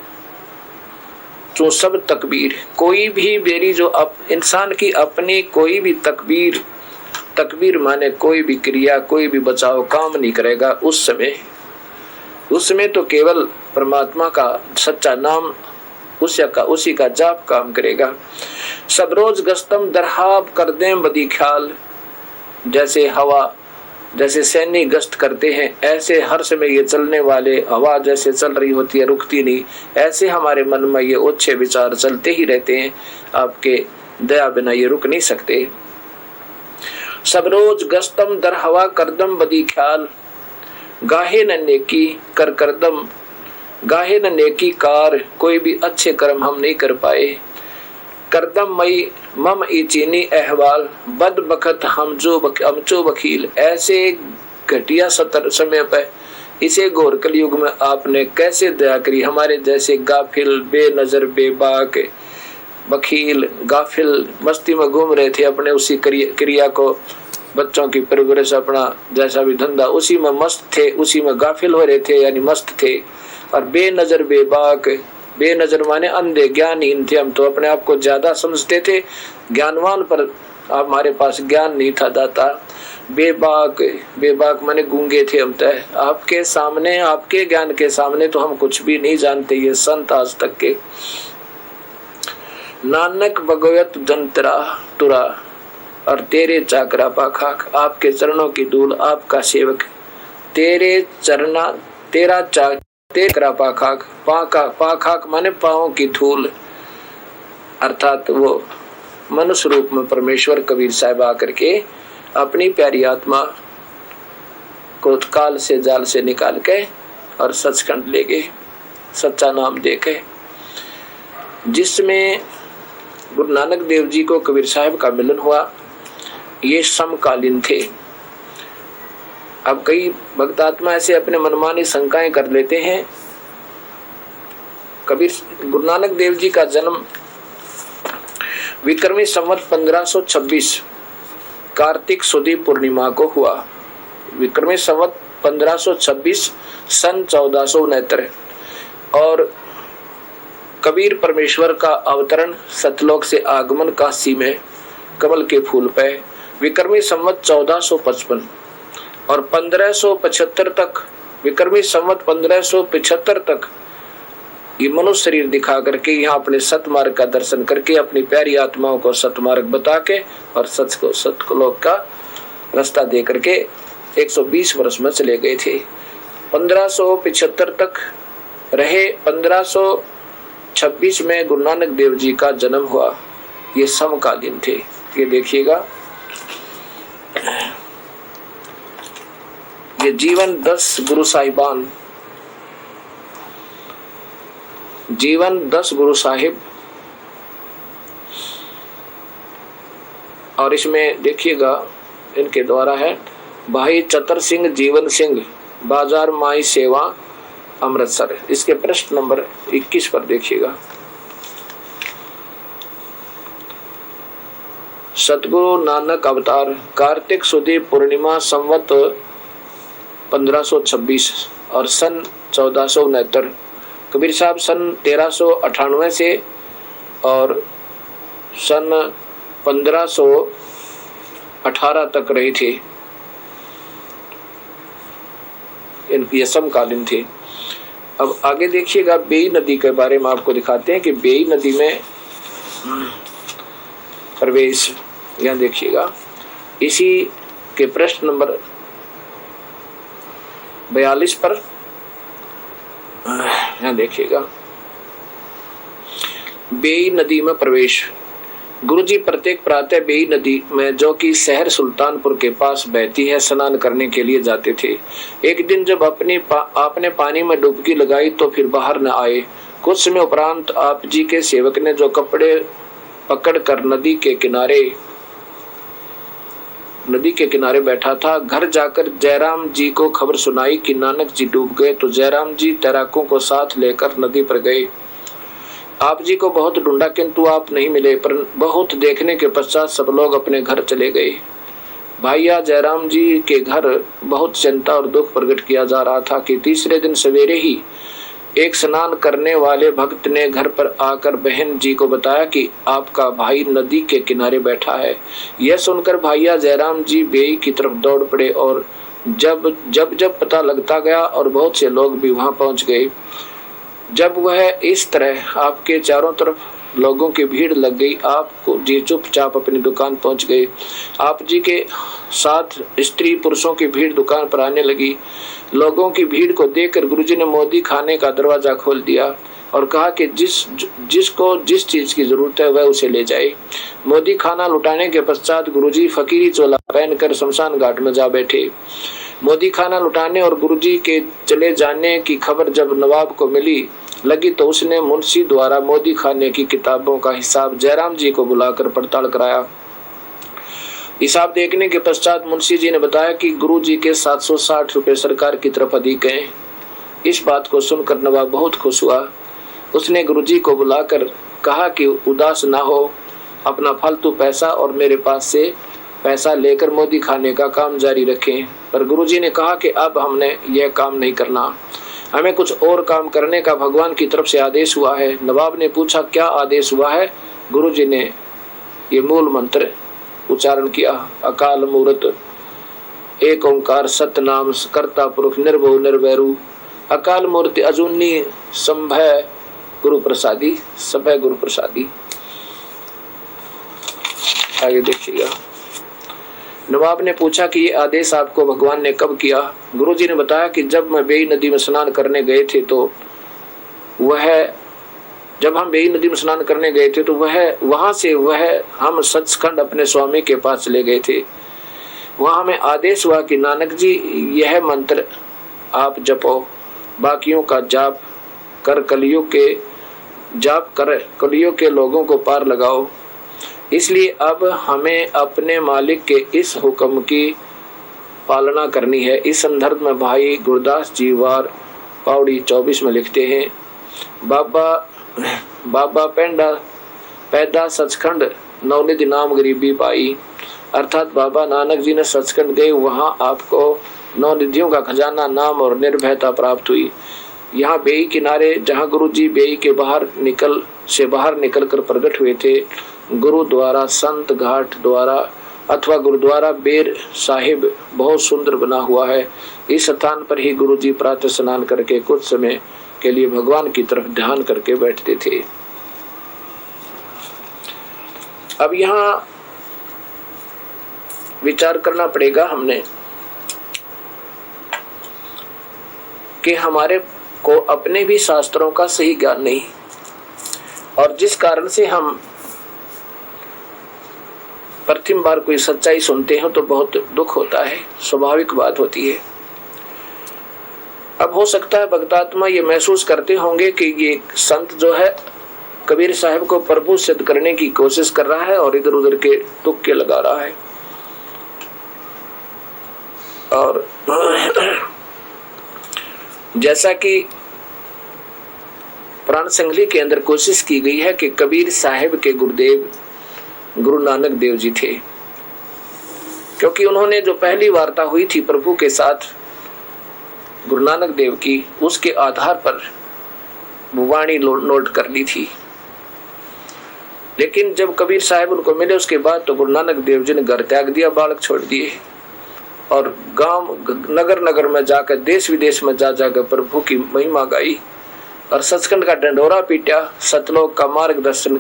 सब तकबीर, कोई भी मेरी जो इंसान की अपनी कोई भी तकबीर तकबीर माने कोई भी क्रिया, कोई भी बचाव काम नहीं करेगा। उस समय तो केवल परमात्मा का सच्चा नाम, उसी का जाप काम करेगा। सब रोज गस्तम दरहाब कर दें बदी ख्याल, जैसे सैनिक गश्त करते हैं, ऐसे हर समय ये चलने वाले, हवा जैसे चल रही होती है, रुकती नहीं, ऐसे हमारे मन में ये अच्छे विचार चलते ही रहते हैं। आपके दया बिना ये रुक नहीं सकते। सब रोज गस्तम दर हवा करदम बदी ख्याल, गाहे न नेकी कर करदम, गाहे न नेकी कार, कोई भी अच्छे कर्म हम नहीं कर पाए। करदम मई मम ई चीनी अहवाल, बद बखत हम जो वकील, ऐसे घटिया सतर समय पर इसे घोर कलयुग में आपने कैसे दया करी। हमारे जैसे गाफिल, बेनजर, बेबाक, वकील, गाफिल मस्ती में घूम रहे थे, अपने उसी क्रिया को, बच्चों की परवरिश, अपना जैसा भी धंधा, उसी में मस्त थे, उसी में गाफिल हो रहे थे, यानी मस्त थे। और बेनजर, बेबाक, बेनजर माने अंधे, ज्ञानहीन थे हम, तो अपने आप को ज्यादा समझते थे ज्ञानवान, पर हमारे पास ज्ञान नहीं था दाता। बेबाक माने गूंगे थे हम, तय आपके सामने, आपके ज्ञान के सामने तो हम कुछ भी नहीं जानते, ये संत आज तक के। नानक भगवत जंतरा तुरा, और तेरे चाकरा पाखाक, आपके चरणों की धूल, आपका सेवक, तेरे चरना, तेरा तेरा पाखाक, पाखाक माने पाँव की धूल, अर्थात वो मनुष्य रूप में परमेश्वर कबीर साहब आकर के अपनी प्यारी आत्मा को काल से, जाल से निकाल के और सचखंड ले गए, सच्चा नाम दे के, जिसमें गुरु नानक देव जी को कबीर साहब का मिलन हुआ। ये समकालीन थे। अब कई भक्त आत्मा ऐसे अपने मनमानी शंकाएं कर लेते हैं। कबीर गुरु नानक देव जी का जन्म विक्रमी संवत 1526 कार्तिक सुदी पूर्णिमा को हुआ। विक्रमी संवत 1526 सन 1469, और कबीर परमेश्वर का अवतरण, सतलोक से आगमन काशी में कमल के फूल पे विक्रमी संवत 1455 और 1575 तक, विक्रमी संवत 1575 तक ये मनुष्य शरीर दिखा करके यहाँ अपने सतमार्ग का दर्शन करके अपनी प्यारी आत्माओं को सतमार्ग बता के और सतलोक का रास्ता दे करके 120 वर्ष में चले गए थे। 1575 तक रहे, 1526 में गुरु नानक देव जी का जन्म हुआ। ये समकालीन थे। ये देखिएगा, ये जीवन 10 गुरु साहिबान, जीवन 10 गुरु साहिब, और इसमें देखिएगा इनके द्वारा है भाई चतर सिंह जीवन सिंह, बाजार माई सेवा अमृतसर। इसके पृष्ठ नंबर 21 पर देखिएगा। सतगुरु नानक अवतार कार्तिक सुदी पूर्णिमा संवत 1526 और सन 1469। कबीर साहब सन 1398 से और सन 1518 तक रहे थे। ये समकालीन थे। अब आगे देखिएगा, बेई नदी के बारे में आपको दिखाते हैं कि बेई नदी में प्रवेश, यहाँ देखिएगा इसी के प्रश्न नंबर 42 पर, यहाँ देखिएगा बेई नदी में प्रवेश। गुरुजी प्रत्येक प्रातः बेई नदी में, जो कि शहर सुल्तानपुर के पास बहती है, स्नान करने के लिए जाते थे। एक दिन जब आपने पानी में डुबकी लगाई तो फिर बाहर न आए। कुछ समय उपरांत आप जी के सेवक ने जो कपड़े पकड़कर नदी के किनारे बैठा था, घर जाकर जयराम जी को खबर सुनाई कि नानक जी डूब गए। तो जयराम जी तैराकों को साथ लेकर नदी पर गए। आप जी को बहुत ढूंढा किंतु आप नहीं मिले, पर बहुत देखने के पश्चात सब लोग अपने घर चले गए। भाइया जयराम जी के घर बहुत चिंता और दुख प्रकट किया जा रहा था कि तीसरे दिन सवेरे ही एक स्नान करने वाले भक्त ने घर पर आकर बहन जी को बताया कि आपका भाई नदी के किनारे बैठा है। यह सुनकर भैया जयराम जी बेई की तरफ दौड़ पड़े और जब पता लगता गया और बहुत से लोग भी वहां पहुंच गए। जब वह इस तरह आपके चारों तरफ लोगों की भीड़ लग गई, आपको जी चुपचाप अपनी दुकान पहुंच गए। आप जी के साथ स्त्री पुरुषों की भीड़ दुकान पर आने लगी। लोगों की भीड़ को देखकर गुरुजी ने मोदी खाने का दरवाजा खोल दिया और कहा कि जिसको जिस चीज की जरूरत है वह उसे ले जाए। मोदी खाना लुटाने के पश्चात गुरुजी फकीरी चोला पहनकर शमशान घाट में जा बैठे। मोदी खाना लुटाने और गुरुजी के चले जाने की खबर जब नवाब को मिली लगी तो उसने मुंशी द्वारा मोदी खाने की किताबों का हिसाब जयराम जी को बुलाकर पड़ताल कराया। हिसाब देखने के पश्चात मुंशी जी ने बताया कि गुरुजी के 760 रुपए सरकार की तरफ अधिक हैं। इस बात को सुनकर नवाब बहुत खुश हुआ। उसने गुरुजी को बुलाकर कहा कि उदास ना हो, अपना फालतू पैसा और मेरे पास से पैसा लेकर मोदी खाने का काम जारी रखें। पर गुरुजी ने कहा कि अब हमने यह काम नहीं करना, हमें कुछ और काम करने का भगवान की तरफ से आदेश हुआ है। नवाब ने पूछा क्या आदेश हुआ है? गुरुजी ने ये मूल मंत्र उच्चारण किया, अकाल मूर्त एक ओंकार सतनाम कर्ता पुरुष निर्भो निर्वैरू अकाल मूर्ति अजूनी संभय गुरु प्रसादी सभय गुरु प्रसादी। आगे देखिएगा। नवाब ने पूछा कि ये आदेश आपको भगवान ने कब किया? गुरुजी ने बताया कि जब हम बेई नदी में स्नान करने गए थे तो वहां से हम सचखंड अपने स्वामी के पास ले गए थे। वहां हमें आदेश हुआ कि नानक जी यह मंत्र आप जपो, बाकियों का जाप कर कलियुग के लोगों को पार लगाओ। इसलिए अब हमें अपने मालिक के इस हुक्म की पालना करनी है। इस संदर्भ में भाई गुरदास जी वार पौड़ी 24 में लिखते हैं, बाबा पैदा सचखंड नौनिधि नाम गरीबी पाई। अर्थात बाबा नानक जी ने सचखंड गए, वहां आपको नौनिधियों का खजाना नाम और निर्भयता प्राप्त हुई। यहाँ बेई किनारे जहाँ गुरुजी बेई के बाहर निकल कर प्रकट हुए थे, गुरु द्वारा संत घाट द्वारा अथवा गुरुद्वारा बेर साहिब बहुत सुंदर बना हुआ है। इस स्थान पर ही गुरुजी प्रातः स्नान करके कुछ समय के लिए भगवान की तरफ ध्यान करके बैठते थे। अब यहाँ विचार करना पड़ेगा हमने कि हमारे को अपने भी शास्त्रों का सही ज्ञान नहीं, और जिस कारण से हम प्रथम बार कोई सच्चाई सुनते हैं तो बहुत दुख होता है, स्वाभाविक बात होती है। अब हो सकता है भक्तात्मा ये महसूस करते होंगे कि ये संत जो है कबीर साहब को प्रभु सिद्ध करने की कोशिश कर रहा है और इधर उधर के तुक्के लगा रहा है। और जैसा कि प्राण संगली के अंदर कोशिश की गई है कि कबीर साहब के गुरुदेव गुरु नानक देव जी थे, क्योंकि उन्होंने जो पहली वार्ता हुई थी प्रभु के साथ गुरु नानक देव की, उसके आधार पर वो वाणी नोट कर ली थी। लेकिन जब कबीर साहब उनको मिले उसके बाद तो गुरु नानक देव जी ने घर त्याग दिया, बालक छोड़ दिए और गांव नगर नगर में जाकर देश विदेश में जा जाकर प्रभु की महिमा गाई और सचखंड का डंडोरा पीटा। सतलोक का मार्गदर्शन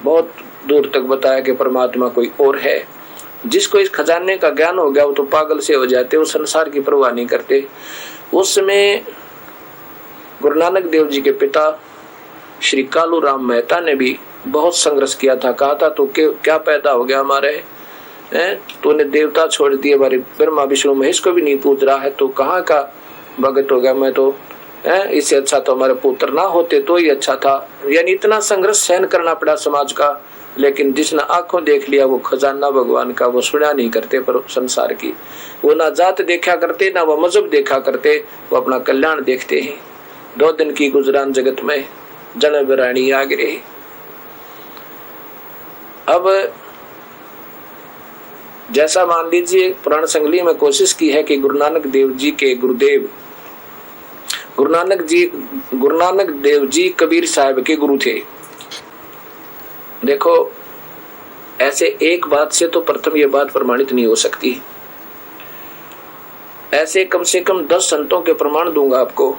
बहुत दूर तक बताया कि परमात्मा कोई और है। जिसको इस खजाने का ज्ञान हो गया वो तो पागल से हो जाते, वो संसार की परवाह नहीं करते। उस समय गुरु नानक देव जी के पिता श्री कालू राम मेहता ने भी बहुत संघर्ष किया था। कहा था तो क्या पैदा हो गया हमारे, तूने देवता छोड़ दिए, हमारे ब्रह्मा विष्णु महेश को भी नहीं पूछ रहा है, तो कहाँ का भगत हो गया। मैं तो इससे अच्छा तो हमारे पुत्र ना होते तो ही अच्छा था। यानी इतना संघर्ष सहन करना पड़ा समाज का, लेकिन जिसने आंखों देख लिया वो खजाना भगवान का, वो सुना नहीं करते पर संसार की। वो ना जात देखा करते ना वो मजहब देखा करते, वो अपना कल्याण देखते हैं। 2 दिन की गुजरान जगत में जन बिरानी आगरे। अब जैसा मान लीजिए पुराण संगली में कोशिश की है कि गुरु नानक देव जी के गुरुदेव गुरु नानक देव जी कबीर साहब के गुरु थे। देखो, ऐसे एक बात से तो प्रथम यह बात प्रमाणित नहीं हो सकती। ऐसे कम से कम 10 संतों के प्रमाण दूंगा आपको,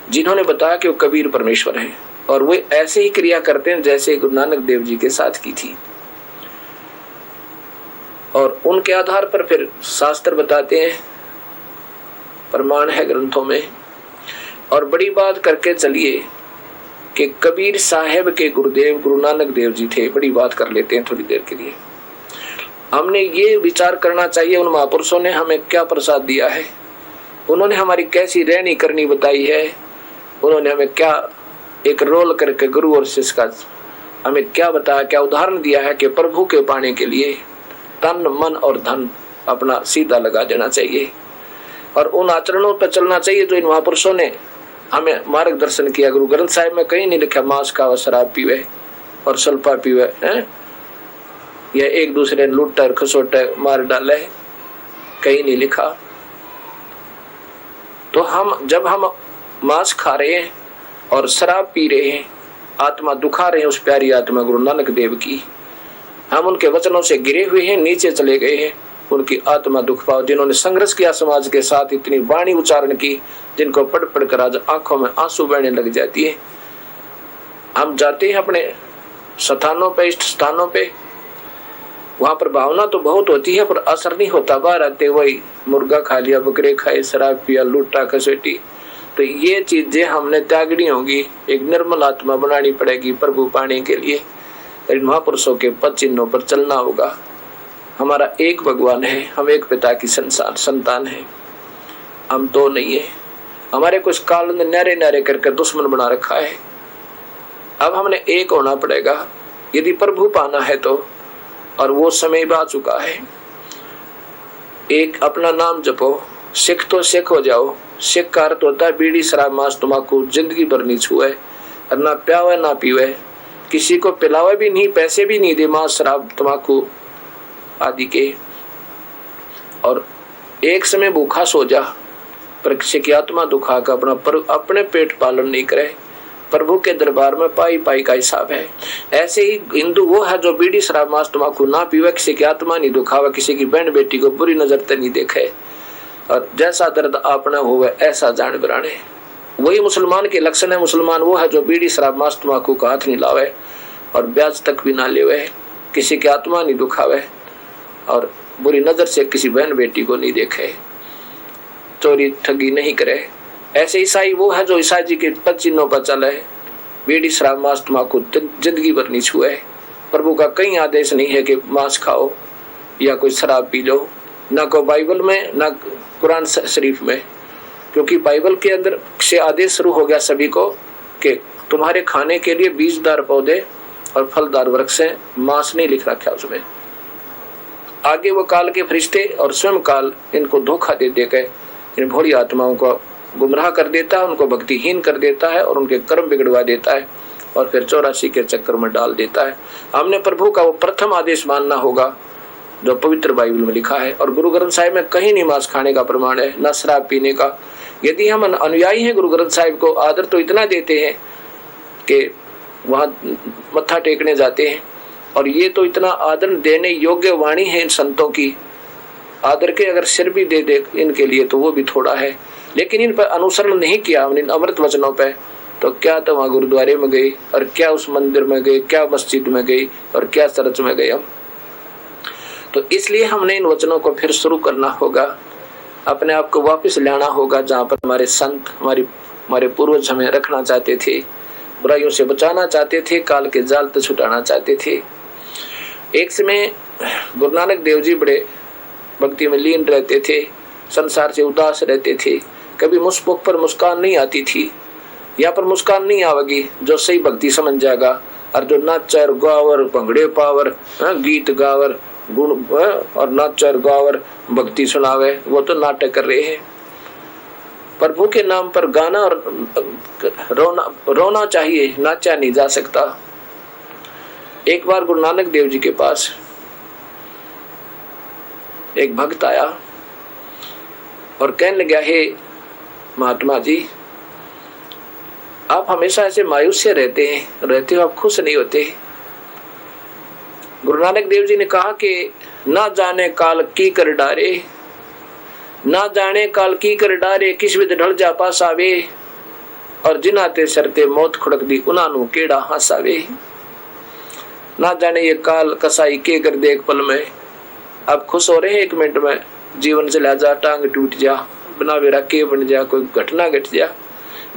जिन्होंने बताया कि वो कबीर परमेश्वर है, और वे ऐसे ही क्रिया करते हैं जैसे गुरु नानक देव जी के साथ की थी। और उनके आधार पर फिर शास्त्र बताते हैं, प्रमाण है ग्रंथों में। और बड़ी बात करके चलिए कि कबीर साहब के गुरुदेव गुरु नानक देव जी थे। बड़ी बात कर लेते हैं थोड़ी देर के लिए। हमने ये विचार करना चाहिए, उन महापुरुषों ने हमें क्या प्रसाद दिया है, उन्होंने हमारी कैसी रहनी करनी बताई है, उन्होंने हमें क्या एक रोल करके गुरु और शिष्य का हमें क्या बताया, क्या उदाहरण दिया है कि प्रभु के पाने के लिए तन मन और धन अपना सीधा लगा देना चाहिए और उन आचरणों पर चलना चाहिए जो इन महापुरुषों ने हमें मार्गदर्शन किया। गुरु ग्रंथ साहिब में कहीं नहीं लिखा मांस खावे, शराब पीवे और सल्फा पीवे, या एक दूसरे ने लूटा खसोटा मार डाले, कहीं नहीं लिखा। तो जब हम मांस खा रहे हैं और शराब पी रहे हैं, आत्मा दुखा रहे हैं उस प्यारी आत्मा गुरु नानक देव की, हम उनके वचनों से गिरे हुए हैं, नीचे चले गए हैं, उनकी आत्मा दुख पाओ। जिन्होंने संघर्ष किया समाज के साथ, इतनी वाणी उच्चारण की, जिनको पढ़ पढ़ कर आज आंखों में आंसू बहने लग जाती है। हम जाते हैं अपने स्थानों पे, इष्ट स्थानों पे, वहां पर भावना तो बहुत होती है पर असर नहीं होता। बाहर आते वही मुर्गा खा लिया, बकरे खाए, शराब पिया, लूटा खसेटी। तो ये चीजें हमने त्यागनी होगी, एक निर्मल आत्मा बनानी पड़ेगी प्रभु पाने के लिए। इन महापुरुषों के पद चिन्हों पर चलना होगा। हमारा एक भगवान है, हम एक पिता की संतान है, हम दो नहीं है। हमारे कुछ काल ने नारे नारे करके दुश्मन बना रखा है। अब हमने एक होना पड़ेगा यदि प्रभु पाना है तो, और वो समय भी आ चुका है। एक अपना नाम जपो, सिख तो सिख हो जाओ। सिख का अर्थ होता है बीड़ी शराब मांस तम्बाकू जिंदगी भर नहीं छुए, और ना प्यावे ना पीवे, किसी को पिलावे भी नहीं, पैसे भी नहीं दे मांस शराब तम्बाकू आदि के, और एक समय भूखा सो जा, पर किसी की आत्मा दुखा का अपने पेट पालन नहीं करे। प्रभु के दरबार में पाई पाई का हिसाब है। ऐसे ही हिंदू वो है जो बीड़ी शराब मांस तम्बाकू ना पीवे, किसी की आत्मा नहीं दुखावे, किसी की बहन बेटी को बुरी नजर से नहीं देखे, और जैसा दर्द आपने हुए ऐसा जान बराने। वही मुसलमान के लक्षण है। मुसलमान वो है जो बीड़ी शराब मांस तम्बाकू का हाथ नहीं लावे और ब्याज तक भी ना लेवे, किसी की आत्मा नहीं दुखावे और बुरी नजर से किसी बहन बेटी को नहीं देखे, चोरी ठगी नहीं करे। ऐसे ईसाई वो है जो ईसाई जी के पद चिन्हों पर चले, बीड़ी शराब मांस तम्बाकू जिंदगी भर नहीं छुए। प्रभु का कहीं आदेश नहीं है कि मांस खाओ या कोई शराब पी लो, ना को बाइबल में ना कुरान शरीफ में, क्योंकि बाइबल के अंदर से आदेश शुरू हो गया सभी को कि तुम्हारे खाने के लिए बीजदार पौधे और फलदार वृक्ष हैं, मांस नहीं लिख रखा उसमें। आगे वो काल के फरिश्ते और स्वयं काल इनको धोखा दे देकर इन भोली आत्माओं को गुमराह कर देता है, उनको भक्तिहीन कर देता है और उनके कर्म बिगड़वा देता है और फिर 84 के चक्कर में डाल देता है। हमने प्रभु का वो प्रथम आदेश मानना होगा जो पवित्र बाइबल में लिखा है, और गुरु ग्रंथ साहिब में कहीं नहीं मांस खाने का प्रमाण है, न शराब पीने का। यदि हम अनुयायी हैं गुरु ग्रंथ साहिब को आदर तो इतना देते हैं कि वहां मत्था टेकने जाते हैं, और ये तो इतना आदर देने योग्य वाणी है इन संतों की, आदर के अगर सिर भी दे दे इनके लिए तो वो भी थोड़ा है। लेकिन इन पर अनुसरण नहीं किया हमने इन अमृत वचनों पे, तो क्या तो वहां गुरुद्वारे में गई और क्या उस मंदिर में गई, क्या मस्जिद में गई और क्या चर्च में गए हम। तो इसलिए हमने इन वचनों को फिर शुरू करना होगा, अपने आप को वापस लाना होगा जहाँ पर हमारे संत हमारे पूर्वज हमें रखना चाहते थे, बुराइयों से बचाना चाहते थे, काल के जाल से छुटाना चाहते थे। एक समय गुरु नानक देव जी बड़े भक्ति में लीन रहते थे, संसार से उदास रहते थे, कभी मुझ मुख पर मुस्कान नहीं आती थी। यहाँ पर मुस्कान नहीं आवेगी जो सही भक्ति समझ जाएगा, और जो नाचर गावर भंगड़े पावर गीत गावर गुण और नाचर गावर भक्ति सुनावे, वो तो नाटक कर रहे हैं। प्रभु के नाम पर गाना और रोना चाहिए, नाचा नहीं जा सकता। एक बार गुरु नानक देव जी के पास एक भक्त आया और कहने लगा, हे महात्मा जी, आप हमेशा ऐसे मायूस से रहते हो, आप खुश नहीं होते। गुरु नानक देव जी ने कहा कि ना जाने काल की कर डारे, ना जाने काल की कर डारे, किस विध ढल जा पास आवे, और जिनाते सरते मौत खुड़क दी उनानू केड़ा हंसावे। ना जाने ये काल कसाई के कर दे एक पल में। आप खुश हो रहे हैं 1 मिनट में, जीवन चला जा, टांग टूट जा, बना बेरा के बन जा, कोई घटना घट जा।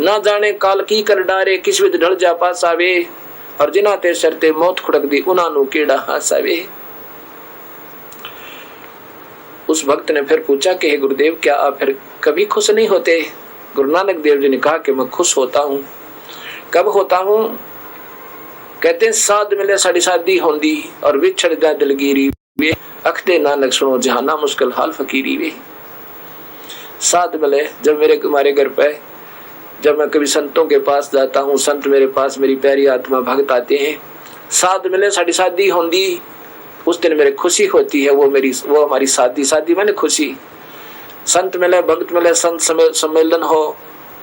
ना जाने काल की कर डारे, किस विध ढल जा पास आवे, और जिनाते सरते मौत खुड़क दी उनानू केड़ा हंसावे। उस भक्त ने फिर पूछा कि हे गुरुदेव, क्या आप फिर कभी खुश नहीं होते? गुरु नानक देव जी ने कहा कि मैं खुश होता हूँ। कब होता हूँ? कहते हैं साध मिले साड़ी शादी होंदी, और बिछड़ जा दिलगिरी वे, अखते नानक सुनो जहाना मुश्किल हाल फकीरी वे। साध मिले जब मेरे हमारे घर पे, जब मैं कभी संतों के पास जाता हूँ, संत मेरे पास, मेरी प्यारी आत्मा भक्त आते हैं, साध मिले साड़ी शादी होंदी, उस दिन मेरे खुशी होती है। वो हमारी शादी मैंने खुशी। संत मिले, भक्त मिले, संत सम्मेलन हो,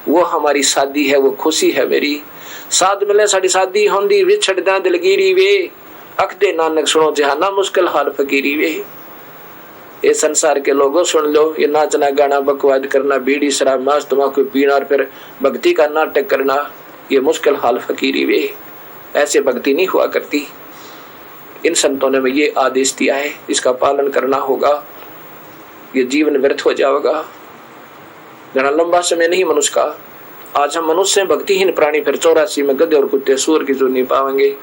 वो हमारी शादी है, वो खुशी है मेरी। साध मिले साड़ी शादी होंदी, विछड़ जा दिलगिरी वे, अखदे नानक सुनो जहाना मुश्किल हाल फकीरी वे। ये संसार के लोगों सुन लो, ये नाचना गाना बकवाद करना, बीड़ी शराब मांस तम्बाकू पीना और फिर भक्ति का नाटक करना, ये मुश्किल हाल फकीरी वे। ऐसे भक्ति नहीं हुआ करती। इन संतों ने ये आदेश दिया है, इसका पालन करना होगा, ये जीवन व्यर्थ हो जाएगा। घना लंबा समय नहीं मनुष्य का। आज हम मनुष्य भक्तिहीन प्राणी, फिर 84 में गधे और कुत्ते सूअर की जो नहीं पाएंगे।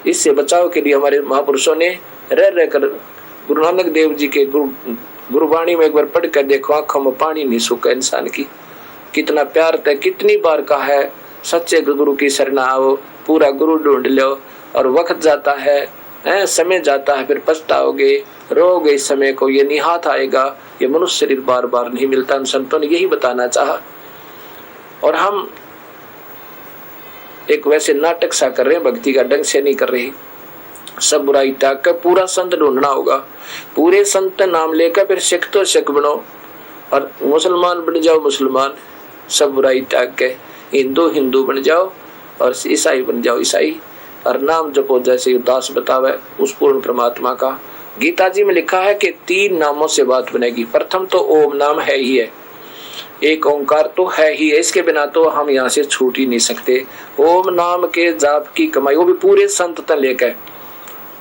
इससे बचाव के लिए हमारे महापुरुषों ने रह कर गुरु नानक देव जी के गुरुवाणी में एक बार पढ़ कर देखो, आंखों में पानी नहीं सूखा इंसान की। कितना प्यार तय, कितनी बार कहा है, सच्चे गुरु की शरण आओ, पूरा गुरु ढूंढ लो, और वक्त जाता है, समय जाता है, फिर पछताओगे, रोगे इस समय को, ये नहीं हाथ आएगा, ये मनुष्य शरीर बार बार नहीं मिलता। उन संतों ने यही बताना चाहा। और हम एक वैसे नाटक सा कर रहे हैं, भक्ति का ढंग से नहीं कर रहे। सब बुराई त्याग कर पूरा संत ढूंढना होगा। पूरे संत नाम लेकर फिर सिख तो सिख बनो, और मुसलमान बन जाओ मुसलमान। सब बुराई त्याग के हिंदू हिंदू बन जाओ, और ईसाई बन जाओ ईसाई, और नाम जपो जैसे उदास बतावे उस पूर्ण परमात्मा का। गीता जी में लिखा है कि 3 नामों से बात बनेगी। प्रथम तो ओम नाम है ही है, एक ओंकार तो है ही है, इसके बिना तो हम यहाँ से छूट ही नहीं सकते। ओम नाम के जाप की कमाई, वो भी पूरे संत तक लेकर,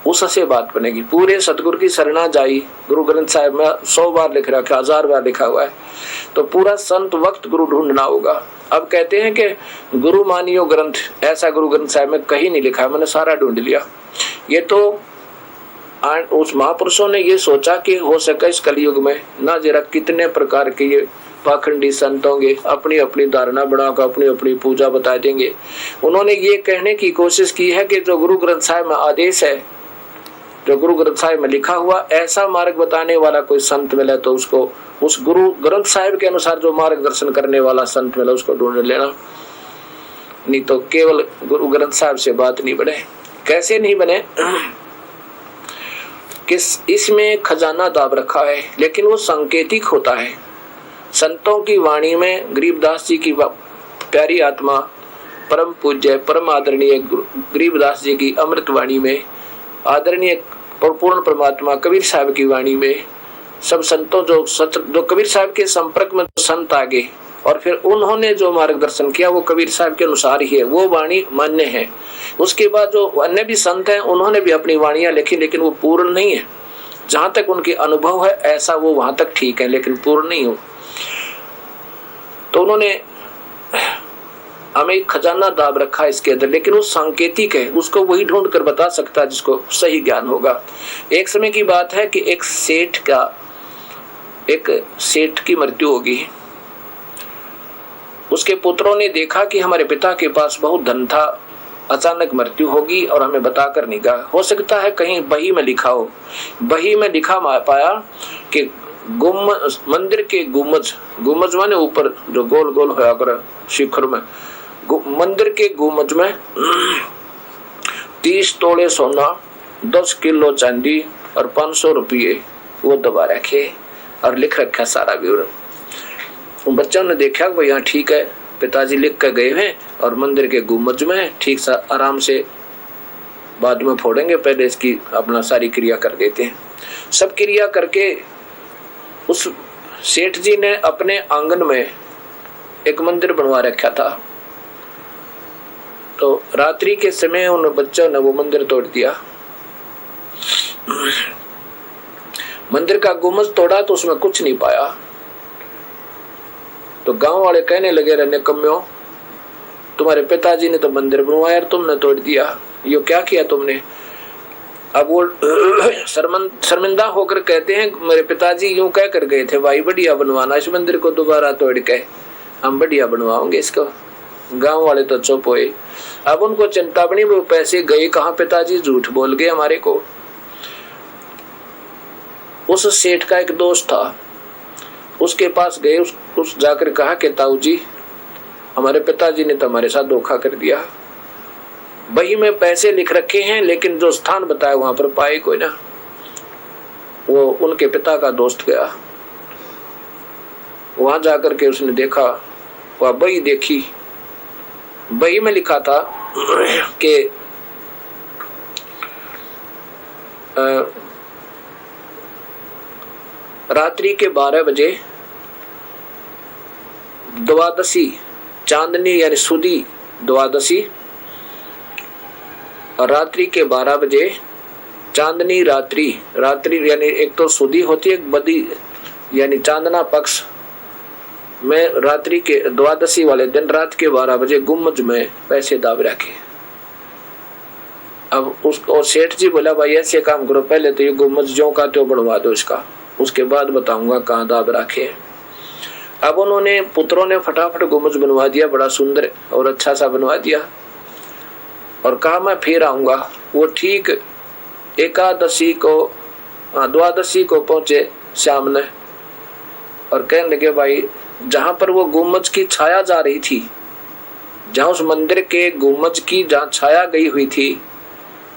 उससे बात बनेगी। पूरे सतगुरु की शरणा जाई, गुरु ग्रंथ साहिब में 100 बार लिख रखा, 1000 बार लिखा हुआ है। तो पूरा संत वक्त गुरु ढूंढना होगा। अब कहते हैं कि गुरु मानियो ग्रंथ, ऐसा गुरु ग्रंथ साहिब में कहीं नहीं लिखा है, मैंने सारा ढूंढ लिया। ये तो उस महापुरुषों ने ये सोचा कि हो सके इस कलयुग में ना जरा कितने प्रकार के ये पाखंडी संत होंगे, अपनी अपनी धारणा बनाकर अपनी अपनी पूजा बता देंगे। उन्होंने ये कहने की कोशिश की है कि जो गुरु ग्रंथ साहिब में आदेश है, जो गुरु ग्रंथ साहिब में लिखा हुआ, ऐसा मार्ग बताने वाला कोई संत मिले तो उसको, उस गुरु ग्रंथ साहिब के अनुसार जो मार्गदर्शन करने वाला संत मिले उसको ढूंढ लेना। नहीं तो केवल गुरु ग्रंथ साहिब से बात नहीं बने। कैसे नहीं बने? किस इसमें खजाना दाब रखा है, लेकिन वो सांकेतिक होता है। संतों की वाणी में गरीबदास जी की प्यारी आत्मा, परम पूज्य परम आदरणीय गरीबदास जी की अमृत वाणी में, आदरणीय पूर्ण परमात्मा कबीर साहब की वाणी में, सब संतों जो कबीर साहब के संपर्क में संत आ गए और फिर उन्होंने जो मार्गदर्शन किया वो कबीर साहब के अनुसार ही है, वो वाणी मान्य है। उसके बाद जो अन्य भी संत हैं उन्होंने भी अपनी वाणियां लिखी, लेकिन वो पूर्ण नहीं है। जहां तक उनके अनुभव है ऐसा वो वहां तक ठीक है, लेकिन पूर्ण नहीं हो। तो उन्होंने हमें खजाना दाब रखा है इसके अंदर, लेकिन वो सांकेतिक है, उसको वही ढूंढ कर बता सकता है जिसको सही ज्ञान होगा। एक समय की बात है कि एक सेठ की मृत्यु होगी। उसके पुत्रों ने देखा कि हमारे पिता के पास बहुत धन था, अचानक मृत्यु होगी और हमें बताकर नहीं गया। हो सकता है कहीं बही में लिखा हो। बही में लिखा पाया कि मंदिर के गुम्बज माने ऊपर जो गोल गोल होया कर शिखर में, मंदिर के गुम्बज में 30 तोले सोना, 10 किलो चांदी और 500 रुपये वो दबा रखे और लिख रखा सारा विवरण। उन बच्चों ने देखा कि यहाँ ठीक है, पिताजी लिख कर गए हैं और मंदिर के गुम्बज में ठीक सा आराम से बाद में फोड़ेंगे, पहले इसकी अपना सारी क्रिया कर देते हैं। सब क्रिया करके उस सेठ जी ने अपने आंगन में एक मंदिर बनवा रखा था। तो रात्रि के समय उन बच्चों ने वो मंदिर तोड़ दिया। मंदिर का गुम्बद तोड़ा तो उसमें कुछ नहीं पाया। तो गांव वाले कहने लगे, रहने कम्यो, तुम्हारे पिताजी ने तो मंदिर बनवाया और तुमने तोड़ दिया, ये क्या किया तुमने? अब वो शर्मिंदा होकर कहते हैं, मेरे पिताजी यूं कह कर गए थे, भाई बढ़िया बनवाना इस मंदिर को, दोबारा तोड़ के हम बढ़िया बनवाओगे इसको। गांव वाले तो चुप हुए। अब उनको चिंता बनी, वो पैसे गए कहाँ? पिताजी झूठ बोल गए हमारे को। उस सेठ का एक दोस्त था, उसके पास गए, उस जाकर कहा कि ताऊ जी, हमारे पिताजी ने तो हमारे साथ धोखा कर दिया, बही में पैसे लिख रखे हैं लेकिन जो स्थान बताया वहां पर पाए कोई ना। वो उनके पिता का दोस्त गया, वहां जाकर के उसने देखा, वह बही देखी, बही में लिखा था कि रात्रि के 12 बजे द्वादशी चांदनी यानी सुदी द्वादशी, और रात्रि के 12 बजे चांदनी रात्रि, रात्रि यानी एक तो सुदी होती है, एक बदी यानी चांदना पक्ष में, रात्रि के द्वादशी वाले दिन रात के 12 बजे गुम्बज में पैसे दाब रखे। अब उसको सेठ जी बोला, भाई ऐसे काम करो, पहले तो ये गुम्बज जो का त्यों बनवा दो इसका, उसके बाद बताऊंगा कहाँ दाब रखे। अब उन्होंने पुत्रों ने फटाफट गुम्बज बनवा दिया, बड़ा सुंदर और अच्छा सा बनवा दिया, और कहा मैं फिर आऊंगा। वो ठीक एकादशी को द्वादशी को पहुंचे शाम ने, और कहने लगे, भाई जहां पर वो गुम्बज की छाया जा रही थी, जहां उस मंदिर के गुम्बज की जहां छाया गई हुई थी,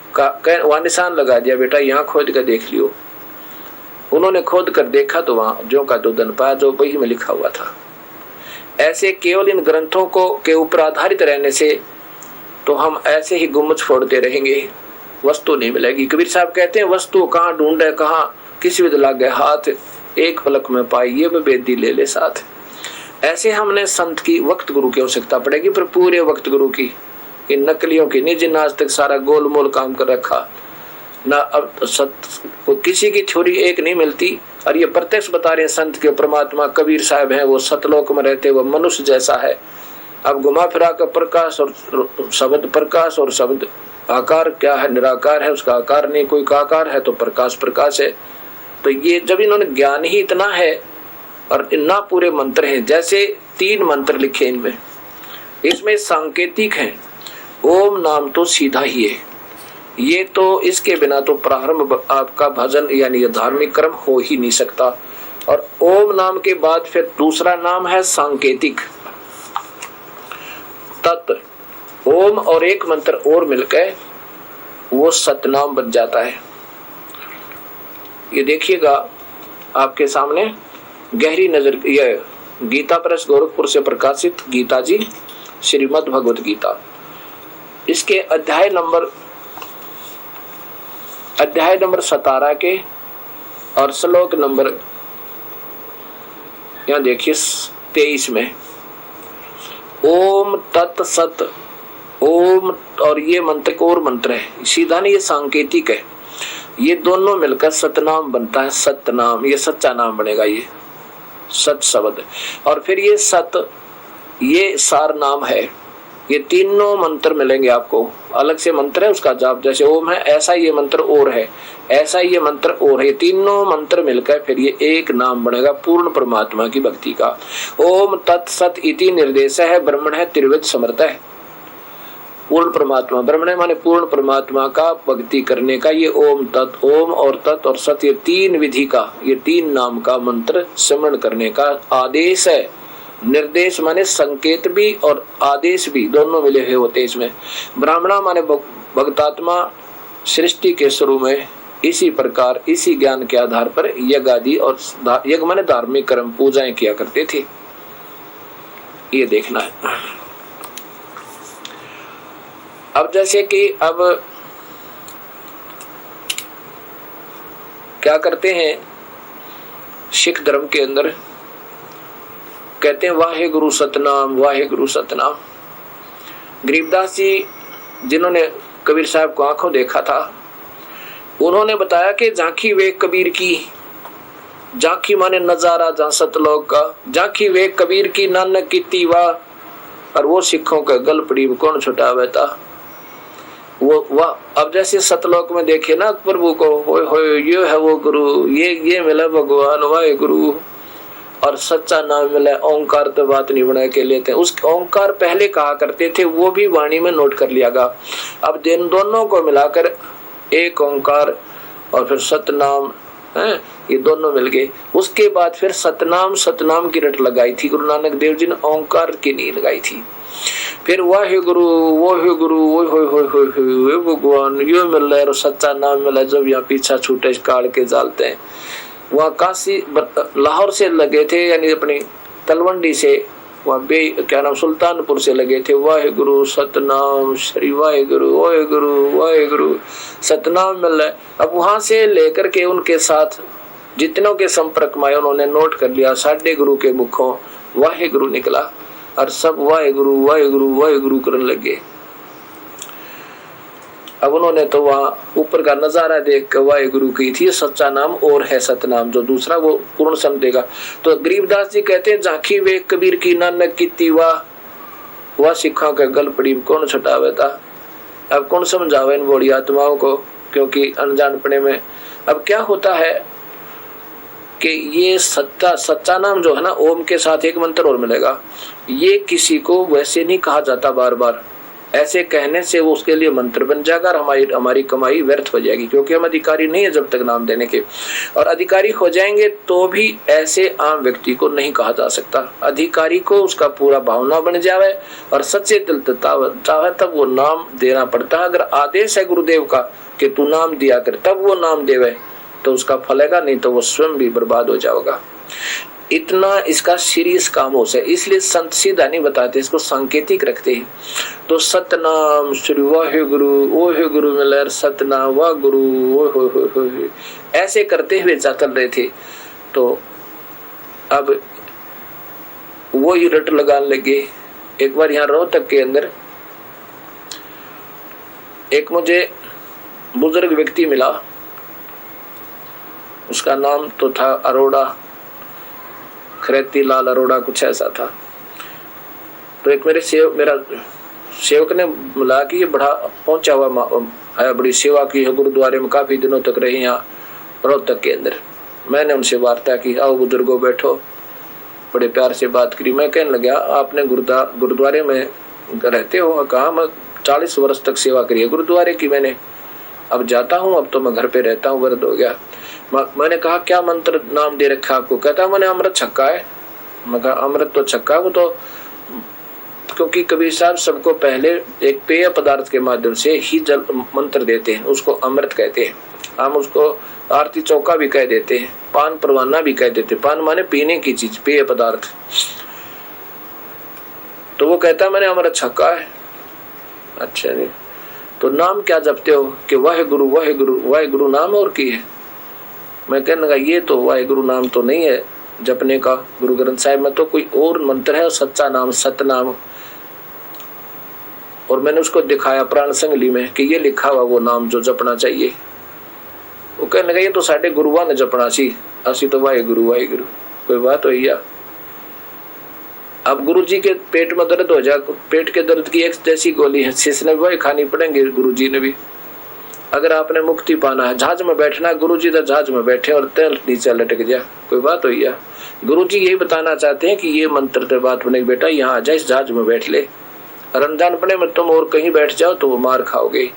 वहां निशान लगा दिया, बेटा यहाँ खोद कर देख लियो। उन्होंने खोद कर देखा तो वहां जो का दो दिन पाया, जो बही में लिखा हुआ था। ऐसे केवल इन ग्रंथों को के ऊपर आधारित रहने से तो हम ऐसे ही गुम्बज फोड़ते रहेंगे, वस्तु नहीं मिलेगी। कबीर साहब कहते हैं, वस्तु कहाँ ढूंढे कहाँ, किसी विध लागे हाथ, एक पलक में पाई ये बेदी ले ले साथ। ऐसे हमने संत की वक्त गुरु की आवश्यकता पड़ेगी, पर पूरे वक्त गुरु की, इन नकलियों की नहीं, जिन आज तक सारा गोलमोल काम कर रखा ना। अब किसी की थ्योरी एक नहीं मिलती, और ये प्रत्यक्ष बता रहे हैं संत के परमात्मा कबीर साहब हैं, वो सतलोक में रहते, वो मनुष्य जैसा है। अब घुमा फिरा कर प्रकाश और शब्द प्रकाश और शब्द आकार क्या है, निराकार है, उसका आकार नहीं, कोई का आकार है तो प्रकाश प्रकाश है। तो ये जब इन्होंने ज्ञान ही इतना है और इतना पूरे मंत्र हैं, जैसे 3 मंत्र लिखे इनमें, इसमें सांकेतिक हैं। ओम नाम तो सीधा ही है, ये तो इसके बिना तो प्रारंभ आपका भजन यानी धार्मिक कर्म हो ही नहीं सकता। और ओम नाम के बाद फिर दूसरा नाम है सांकेतिक तत्। ओम और एक मंत्र और मिलकर वो सतनाम बन जाता है। ये देखिएगा आपके सामने गहरी नजर, यह गीता प्रेस गोरखपुर से प्रकाशित गीता जी श्रीमद् भगवत गीता, इसके अध्याय नंबर 17 के और श्लोक नंबर यहाँ देखिए 23 में ओम तत् सत ओम, और ये मंत्र को और मंत्र है, सीधा नहीं, ये सांकेतिक है। ये दोनों मिलकर सतनाम बनता है। सतनाम ये सच्चा नाम बनेगा, ये सत शब्द। और फिर ये सत, ये सार नाम है। ये तीनों मंत्र मिलेंगे आपको, अलग से मंत्र है उसका जाप, जैसे ओम है ऐसा ये मंत्र और है, ऐसा ये मंत्र और है। ये तीनों मंत्र मिलकर फिर ये एक नाम बनेगा पूर्ण परमात्मा की भक्ति का। ओम तत्सत इति निर्देश है, ब्रह्मण है त्रिविध समर्थ है। पूर्ण परमात्मा, ब्रह्मण माने पूर्ण परमात्मा का भक्ति करने का ये ओम तत्, ओम और तत् और सत, ये 3 विधि का, ये 3 नाम का मंत्र स्मरण करने का आदेश है। निर्देश माने संकेत भी और आदेश भी दोनों मिले हुए होते इसमें। ब्राह्मणा माने भक्तात्मा सृष्टि के शुरू में इसी प्रकार इसी ज्ञान के आधार पर यज्ञ आदि और यज्ञ माने धार्मिक कर्म पूजाएं किया करते थे। ये देखना है। अब जैसे कि अब क्या करते हैं सिख धर्म के अंदर, कहते हैं वाहे गुरु सतनाम, वाहे गुरु सतनाम। गरीबदास जी जिन्होंने कबीर साहब को आंखों देखा था, उन्होंने बताया कि झांकी वे कबीर की, झांकी माने नजारा जहां सतलोक का, झांकी वे कबीर की नानक की तीवा, और वो सिखों का गल पड़ी कौन छुटावे था। वो वह अब जैसे सतलोक में देखे ना प्रभु को, होए होए ये है वो गुरु, ये मिला भगवान वाहे गुरु, और सच्चा नाम मिला ओंकार। तो बात नहीं बना के लेते, उस ओंकार पहले कहा करते थे, वो भी वाणी में नोट कर लिया गा। अब इन दोनों को मिलाकर एक ओंकार और फिर सतनाम है, ये दोनों मिल गए। उसके बाद फिर सतनाम सतनाम की रट लगाई थी गुरु नानक देव जी ने, ओंकार की नहीं लगाई थी। फिर वाहे गुरु वाहे गुरु वो भगवान ये मिल रहा है, और सच्चा नाम मिला। जब यहाँ पीछा छूटे काल के जालते हैं, वहाँ काशी लाहौर से लगे थे, यानी अपनी तलवंडी से, वहाँ क्या नाम सुल्तानपुर से लगे थे। वाहे गुरु सतनाम श्री वाहे गुरु सतनाम मिल रहा है। अब वहां से लेकर के उनके साथ जितनों के संपर्क में उन्होंने नोट कर लिया, साढ़े गुरु के मुखों वाहे गुरु निकला, और सब वाहे गुरु करने लगे। अब उन्होंने तो वहां ऊपर का नजारा देख कर वाहे गुरु की थी, सच्चा नाम और है सतनाम, जो दूसरा वो पूर्ण समझेगा। तो गरीबदास जी कहते हैं झांकी वे कबीर की नानक की तीवा, वह सिखा का गल पड़ी कौन छुटावे था। अब कौन समझावे इन बड़ी आत्माओं को, क्योंकि अनजानपने में। अब क्या होता है कि ये सच्चा नाम जो है ना, ओम के साथ एक मंत्र और मिलेगा, ये किसी को वैसे नहीं कहा जाता बार बार। ऐसे कहने से वो उसके लिए मंत्र बन जाएगा, और हमारी कमाई व्यर्थ हो जाएगी, क्योंकि हम अधिकारी नहीं है जब तक नाम देने के। और अधिकारी हो जाएंगे तो भी ऐसे आम व्यक्ति को नहीं कहा जा सकता। अधिकारी को उसका पूरा भावना बन जावे और सच्चे दिल चाहे तब वो नाम देना पड़ता है। अगर आदेश है गुरुदेव का कि तू नाम दिया कर, तब वो नाम देवे तो उसका फलेगा, नहीं तो वो स्वयं भी बर्बाद हो जाएगा। इतना इसका सीरियस काम हो से, इसलिए संत सीधा नहीं बताते, इसको सांकेतिक रखते हैं। तो सतनाम श्री वाहे गुरु मिलर सतनाम वाह गुरु हो ऐसे करते हुए चल रहे थे। तो अब वो ही रट लगाने लगे। एक बार यहाँ रोहतक के अंदर एक मुझे बुजुर्ग व्यक्ति मिला, उसका नाम तो था अरोड़ा, खरेती लाल अरोड़ा कुछ ऐसा था। तो एक मेरा सेवक ने बोला कि ये बड़ा पहुंचा हुआ है, बड़ी सेवा की है, गुरुद्वारे में काफी दिनों तक रहे यहाँ रोहतक के अंदर। मैंने उनसे वार्ता की, आओ बुजुर्गों बैठो, बड़े प्यार से बात करी। मैं कहने लगा आपने गुरुद्वारे में रहते हो? कहा मैं 40 वर्ष तक सेवा करी है गुरुद्वारे की मैंने, अब जाता हूँ, अब तो मैं घर पे रहता हूँ, वर्द हो गया। मैंने कहा क्या मंत्र नाम दे रखा आपको? कहता मैंने अमृत छक्का है। मैं कहा अमृत तो छक्का है, वो तो क्योंकि कबीर साहब सबको पहले एक पेय पदार्थ के माध्यम से ही जल मंत्र देते हैं, उसको अमृत कहते हैं। हम उसको आरती चौका भी कह देते हैं, पान परवाना भी कह देते हैं। पान माने पीने की चीज, पेय पदार्थ। तो वो कहता मैंने अमृत छक्का है। अच्छा जी, तो नाम क्या जपते हो? कि वाहे गुरु नाम और की है। मैं कहने लगा ये तो वाहे गुरु नाम तो नहीं है जपने का, गुरु ग्रंथ साहिब में तो कोई और मंत्र है, सच्चा नाम सतनाम। और मैंने उसको दिखाया प्राण संगली में कि ये लिखा हुआ वो नाम जो जपना चाहिए। वो कहने लगा ये तो साढ़े गुरुआ ने जपना सी, असी तो वाहे गुरु। कोई बात हुई या? अब गुरु जी के पेट में दर्द हो जाए, पेट के दर्द की एक जैसी गोली है, शिष्य वही खानी पड़ेंगे गुरु जी ने भी। अगर आपने मुक्ति पाना है, जहाज में बैठना, गुरु जी तो जहाज में बैठे और तेल नीचे लटक जाए, कोई बात हुई है? गुरु जी यही बताना चाहते हैं कि ये मंत्र ते बात बने, बेटा यहाँ आ जाए, इस जहाज में बैठ ले, रमजान पड़े में तुम और कहीं बैठ जाओ तो वो मार खाओगे।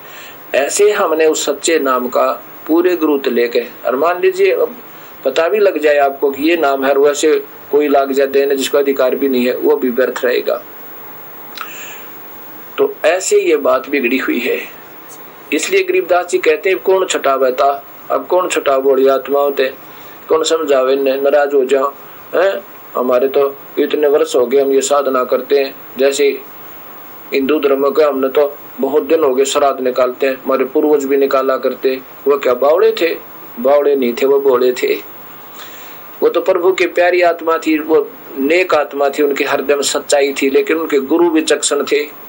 ऐसे हमने उस सच्चे नाम का पूरे गुरुत्व लेके, और मान लीजिए पता भी लग जाए आपको कि ये नाम है, वैसे कोई लाग जाए देने जिसको अधिकार भी नहीं है, वो भी व्यर्थ रहेगा। तो ऐसे ये बात बिगड़ी हुई है। इसलिए गरीबदास जी कहते हैं कौन छटा बहता, अब कौन छटा बोली आत्मा होते, कौन समझावे नाराज हो जाओ है। हमारे तो इतने वर्ष हो गए हम ये साधना करते हैं। जैसे हिंदू धर्म का हमने तो बहुत दिन हो गए श्राद्ध निकालते हैं, हमारे पूर्वज भी निकाला करते। वो क्या बावड़े थे? बावड़े नहीं थे, वो भोले थे। वो तो प्रभु की प्यारी आत्मा थी, वो नेक आत्मा थी, उनके हृदय में सच्चाई थी। लेकिन उनके गुरु विचक्षण थे।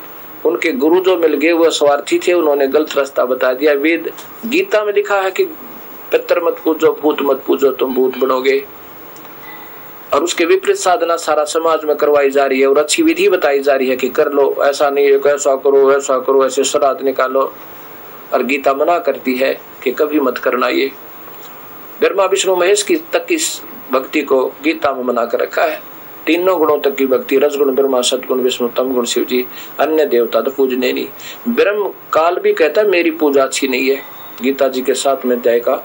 उनके गुरु जो मिल गए वो स्वार्थी थे, उन्होंने गलत रास्ता बता दिया। वेद गीता में लिखा है कि पितर मत पूजो, भूत मत पूजो, तुम भूत बनोगे। और उसके विपरीत साधना सारा समाज में करवाई जा रही है और अच्छी विधि बताई जा रही है कि कर लो, ऐसा नहीं है, ऐसा करो, ऐसा करो, ऐसे श्राद्ध निकालो। और गीता मना करती है कि कभी मत करना। ये ब्रह्मा विष्णु महेश की तक की भक्ति को गीता में मना कर रखा है। तीनों गुणों तक की भक्ति, रजगुण ब्रह्मा, सतगुण विष्णु, तम गुण शिव जी, अन्य देवता तो पूजने नहीं। ब्रह्म काल भी कहता है मेरी पूजा अच्छी नहीं है, गीता जी के 7वें अध्याय का।